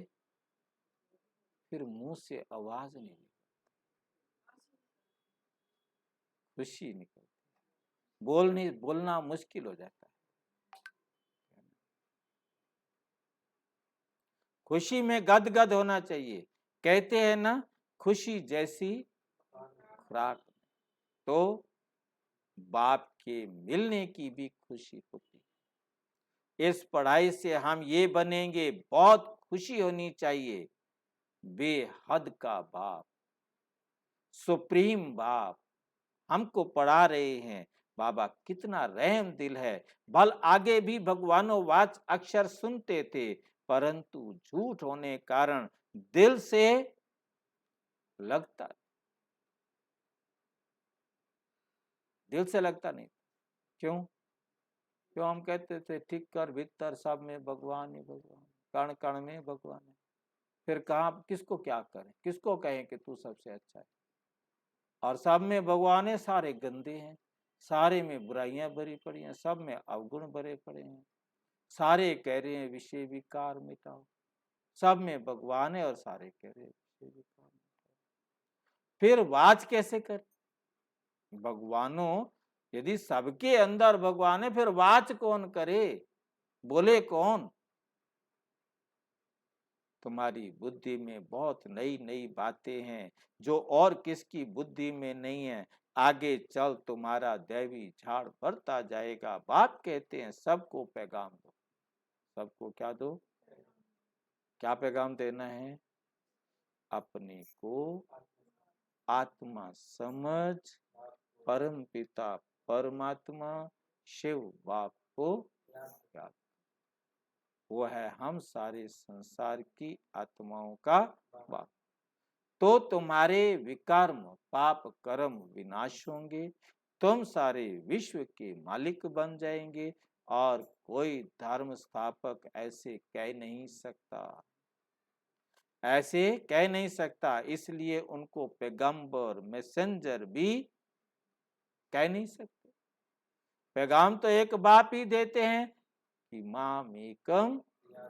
फिर मुंह से आवाज नहीं निकलती, खुशी निकलती, बोलना मुश्किल हो जाता है। खुशी में गद गद होना चाहिए। कहते हैं ना, खुशी जैसी खुराक। तो बाप के मिलने की भी खुशी होती है। इस पढ़ाई से हम ये बनेंगे, बहुत खुशी होनी चाहिए। बेहद का बाप, सुप्रीम बाप हमको पढ़ा रहे हैं। बाबा कितना रहम दिल है। भल आगे भी भगवानों वाच अक्षर सुनते थे, परंतु झूठ होने कारण दिल से लगता, दिल से लगता नहीं। क्यों? क्यों हम कहते थे ठीक कर भीतर सब में भगवान ही भगवान, कण कण में भगवान है। फिर कहा किसको क्या करें, किसको कहें कि तू सबसे अच्छा है। और सब में भगवान है, सारे गंदे हैं, सारे में बुराइयां भरी पड़ी हैं, सब में अवगुण भरे पड़े हैं, सारे कह रहे हैं विषय विकार मिटाओ। सब में भगवान है और सारे कह रहे हैं विषय विकार मिटाओ। फिर वाच कैसे कर, भगवानों यदि सबके अंदर भगवान है फिर वाच कौन करे, बोले कौन। तुम्हारी बुद्धि में बहुत नई नई बातें हैं जो और किसकी बुद्धि में नहीं है। आगे चल तुम्हारा दैवी झाड़ बढ़ता जाएगा। बाप कहते हैं सबको पैगाम दो। सबको क्या दो, क्या पैगाम देना है, अपने को आत्मा समझ परम पिता परमात्मा शिव बाप को याद। वो है हम सारे संसार की आत्माओं का बाप। तो तुम्हारे विकर्म पाप कर्म विनाश होंगे, तुम सारे विश्व के मालिक बन जाएंगे और कोई धर्म स्थापक ऐसे कह नहीं सकता, ऐसे कह नहीं सकता। इसलिए उनको पैगंबर मैसेंजर भी कह नहीं सकते। पैगाम तो एक बाप ही देते हैं कि माम एकम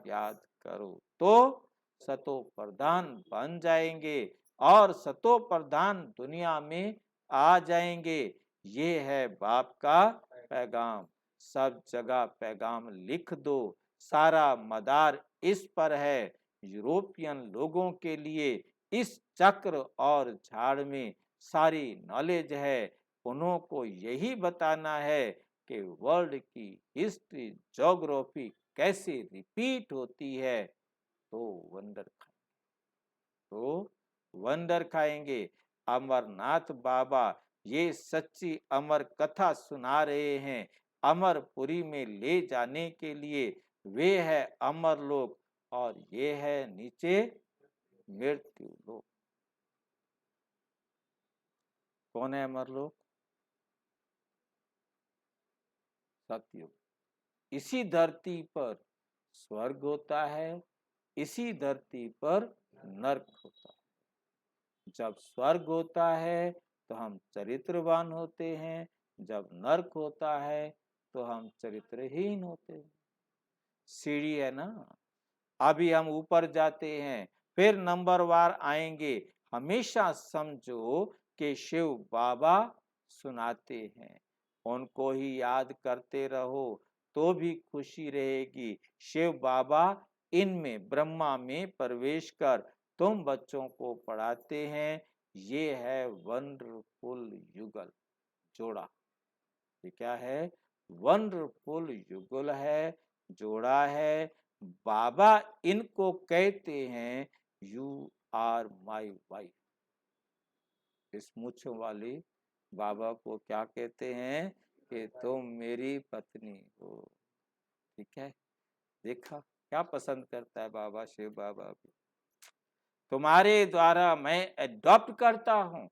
याद करो, तो सतो प्रधान बन जाएंगे और सतो प्रधान दुनिया में आ जाएंगे। ये है बाप का पैगाम। सब जगह पैगाम लिख दो। सारा मदार इस पर है। यूरोपियन लोगों के लिए इस चक्र और झाड़ में सारी नॉलेज है। उन्हों को यही बताना है कि वर्ल्ड की हिस्ट्री ज्योग्राफी कैसे रिपीट होती है। तो वंडर खाएंगे, तो वंडर खाएंगे। अमरनाथ बाबा ये सच्ची अमर कथा सुना रहे हैं। अमरपुरी में ले जाने के लिए वे है अमर लोक और ये है नीचे मृत्यु लोक। कौन है अमर लोक? सतयुग। इसी धरती पर स्वर्ग होता है, इसी धरती पर नरक होता है। जब स्वर्ग होता है तो हम चरित्रवान होते हैं, जब नरक होता है तो हम चरित्रहीन होते हैं। सीढ़ी है ना, अभी हम ऊपर जाते हैं फिर नंबरवार आएंगे। हमेशा समझो कि शिव बाबा सुनाते हैं, उनको ही याद करते रहो तो भी खुशी रहेगी। शिव बाबा इनमें ब्रह्मा में प्रवेश कर तुम बच्चों को पढ़ाते हैं। ये है वंडरफुल युगल जोड़ा। ये क्या है? वंडरफुल युगल है, जोड़ा है। बाबा इनको कहते हैं यू आर माई वाइफ। इस मूछ वाली बाबा को क्या कहते हैं कि तुम मेरी पत्नी हो। ठीक है, देखा क्या पसंद करता है बाबा, शिव बाबा भी। तुम्हारे द्वारा मैं एडॉप्ट करता हूं,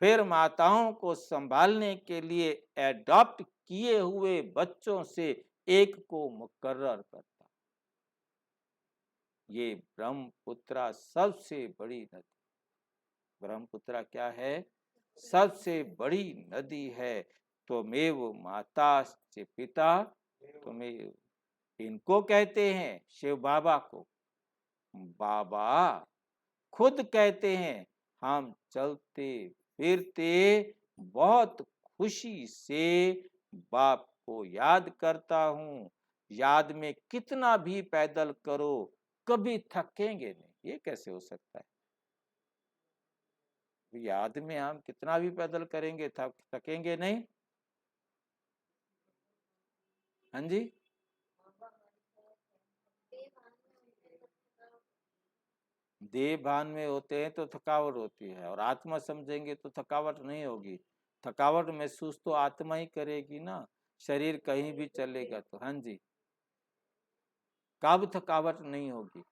फिर माताओं को संभालने के लिए एडॉप्ट किए हुए बच्चों से एक को मुकर्रर करता। ये ब्रह्मपुत्रा सबसे बड़ी नदी। ब्रह्मपुत्रा क्या है? सबसे बड़ी नदी है। त्वमेव माता से पिता त्वमेव, इनको कहते हैं शिव बाबा को। बाबा खुद कहते हैं हम चलते फिरते बहुत खुशी से बाप को याद करता हूँ। याद में कितना भी पैदल करो कभी थकेंगे नहीं। ये कैसे हो सकता है? याद में हम कितना भी पैदल करेंगे थकेंगे नहीं। हाँ जी, देह भान में होते हैं तो थकावट होती है, और आत्मा समझेंगे तो थकावट नहीं होगी। थकावट महसूस तो आत्मा ही करेगी ना, शरीर कहीं भी चलेगा तो। हाँ जी, कब थकावट नहीं होगी?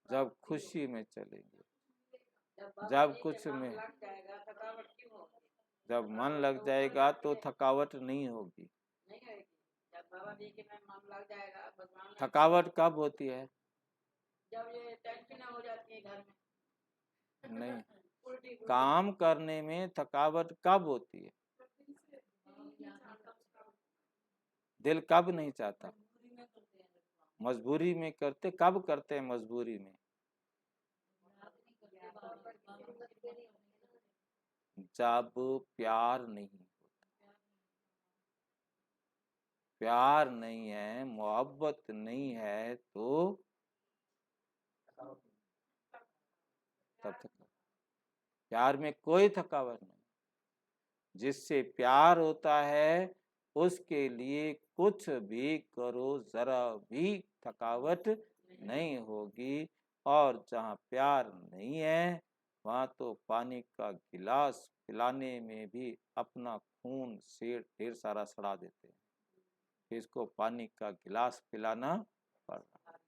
जब खुशी में चलेंगे, जब कुछ में, जब मन लग जाएगा तो थकावट नहीं होगी। बाबा जी के में मन लग जाएगा भगवान ने थकावट कब होती है? जब ये टेंशन हो जाती है घर में नहीं, उल्टी काम करने में थकावट कब होती है? दिल कब नहीं चाहता? मजबूरी में करते। कब करते हैं मजबूरी में? जब प्यार नहीं होता। प्यार नहीं है, मोहब्बत नहीं है तो तब तक प्यार में कोई थकावट नहीं। जिससे प्यार होता है उसके लिए कुछ भी करो जरा भी थकावट नहीं होगी। और जहाँ प्यार नहीं है वहाँ तो पानी का गिलास पिलाने में भी अपना खून से ढेर सारा सड़ा देते हैं। इसको पानी का गिलास पिलाना पड़ रहा है।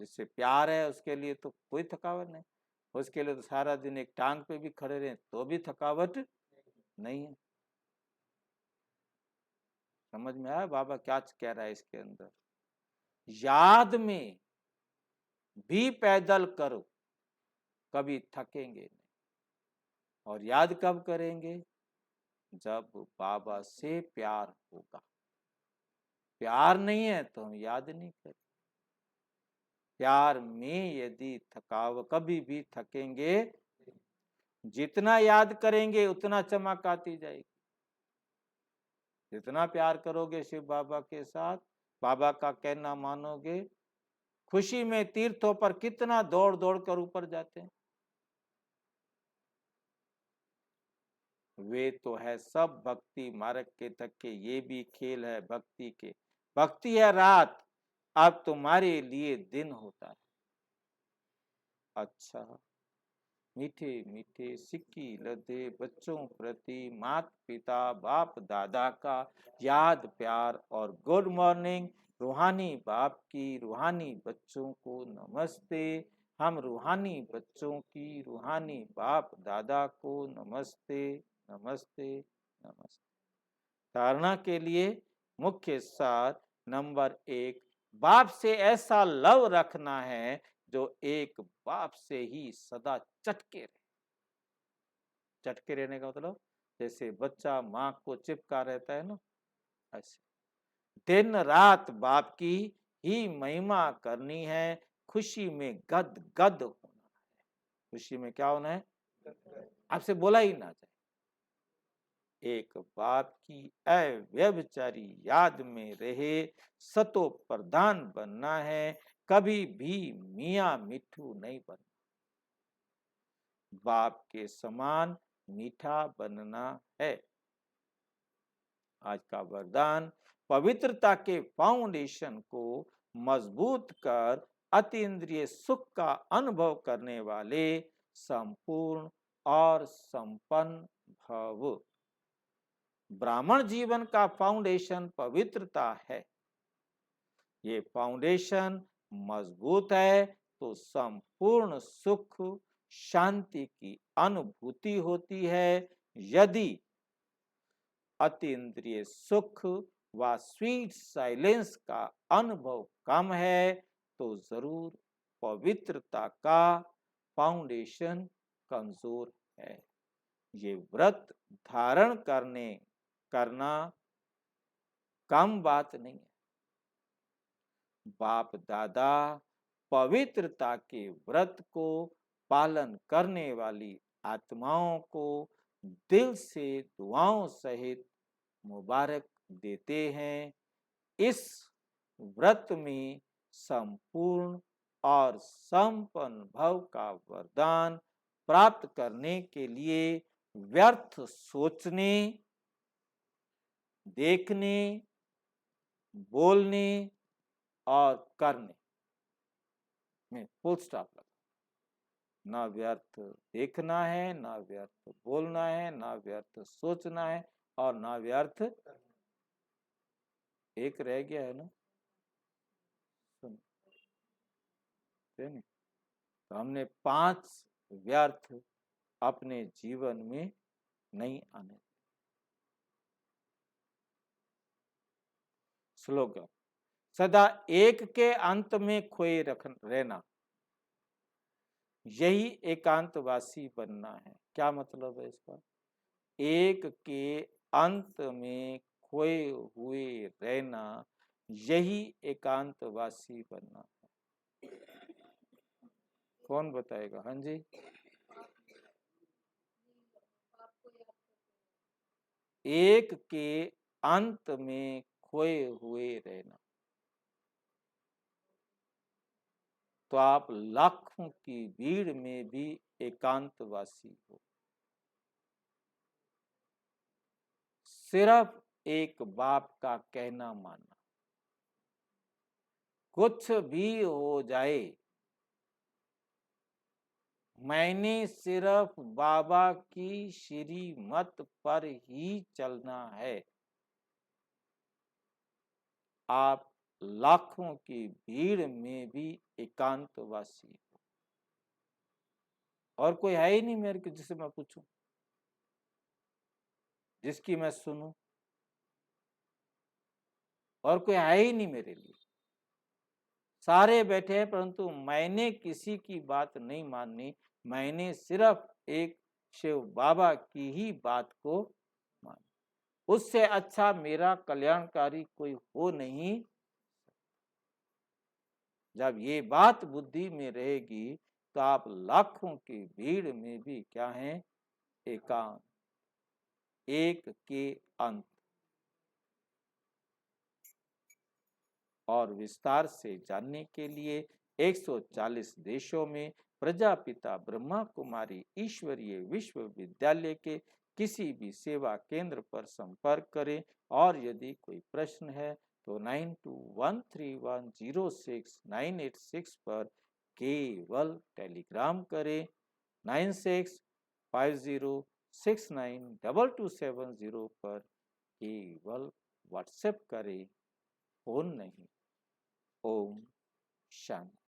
जिससे प्यार है उसके लिए तो कोई थकावट नहीं। उसके लिए तो सारा दिन एक टांग पे भी खड़े रहे तो भी थकावट नहीं है। समझ में आया बाबा क्या कह रहा है इसके अंदर? याद में भी पैदल करो, कभी थकेंगे नहीं। और याद कब करेंगे? जब बाबा से प्यार होगा। प्यार नहीं है तो हम याद नहीं करें। प्यार में यदि कभी भी थकेंगे, जितना याद करेंगे उतना चमक आती जाएगी। जितना प्यार करोगे शिव बाबा के साथ, बाबा का कहना मानोगे, खुशी में तीर्थों पर कितना दौड़ दौड़ कर ऊपर जाते हैं। वे तो है सब भक्ति मार्ग के थके, ये भी खेल है भक्ति के। भक्ति है रात, अब तुम्हारे लिए दिन होता है। अच्छा, मीठे मीठे सिक्की लदे बच्चों प्रति माता पिता बाप दादा का याद प्यार और गुड मॉर्निंग। रूहानी बाप की रूहानी बच्चों को नमस्ते। हम रूहानी बच्चों की रूहानी बाप दादा को नमस्ते नमस्ते नमस्ते। धारणा के लिए मुख्य सार नंबर 1, बाप से ऐसा लव रखना है जो एक बाप से ही सदा चटके रहे। चटके रहने का मतलब जैसे बच्चा माँ को चिपका रहता है ना, ऐसे दिन रात बाप की ही महिमा करनी है। खुशी में गद गद होना है। खुशी में क्या होना है? आपसे बोला ही ना जाए। एक बाप की अव्यभिचारी याद में रहे, सतो प्रधान बनना है, कभी भी मियाँ मिठू नहीं बनना। बाप के समान मीठा बनना है। आज का वरदान, पवित्रता के फाउंडेशन को मजबूत कर अतीन्द्रिय सुख का अनुभव करने वाले संपूर्ण और संपन्न भव। ब्राह्मण जीवन का फाउंडेशन पवित्रता है। ये फाउंडेशन मजबूत है तो संपूर्ण सुख शांति की अनुभूति होती है। यदि अतीन्द्रिय सुख व स्वीट साइलेंस का अनुभव कम है तो जरूर पवित्रता का फाउंडेशन कमजोर है। ये व्रत धारण करना कम बात नहीं है। बाप दादा पवित्रता के व्रत को पालन करने वाली आत्माओं को दिल से दुआओं सहित मुबारक देते हैं। इस व्रत में संपूर्ण और संपन्न भव का वरदान प्राप्त करने के लिए व्यर्थ सोचने, देखने, बोलने और करने में फुल स्टॉप लगा। ना व्यर्थ देखना है, ना व्यर्थ बोलना है, ना व्यर्थ सोचना है और ना व्यर्थ। एक रह गया है ना, सुन तो हमने 5 व्यर्थ अपने जीवन में नहीं आने। स्लोगन, सदा एक के अंत में खोए रहना, यही एकांतवासी बनना है। क्या मतलब है इसका? एक के अंत में खोए हुए रहना, यही एकांतवासी बनना है। कौन बताएगा? हाँ जी। एक के अंत में खोए हुए रहना, तो आप लाखों की भीड़ में भी एकांतवासी हो। सिर्फ एक बाप का कहना मानना, कुछ भी हो जाए मैंने सिर्फ बाबा की श्रीमत पर ही चलना है। आप लाखों की भीड़ में भी एकांतवासी हो। और कोई है ही नहीं मेरे को जिसे मैं पूछूं, जिसकी मैं सुनूं, और कोई है ही नहीं मेरे लिए। सारे बैठे हैं, परंतु मैंने किसी की बात नहीं माननी, मैंने सिर्फ एक शिव बाबा की ही बात को मानना। उससे अच्छा मेरा कल्याणकारी कोई हो नहीं। जब ये बात बुद्धि में रहेगी तो आप लाखों की भीड़ में भी क्या हैं? एकांत, एक के अंत। और विस्तार से जानने के लिए 140 देशों में प्रजापिता ब्रह्मा कुमारी ईश्वरीय विश्वविद्यालय के किसी भी सेवा केंद्र पर संपर्क करें। और यदि कोई प्रश्न है तो 9213106986 पर केवल टेलीग्राम करें। 9650692270 पर केवल व्हाट्सएप करें, फोन नहीं। ओम शांति।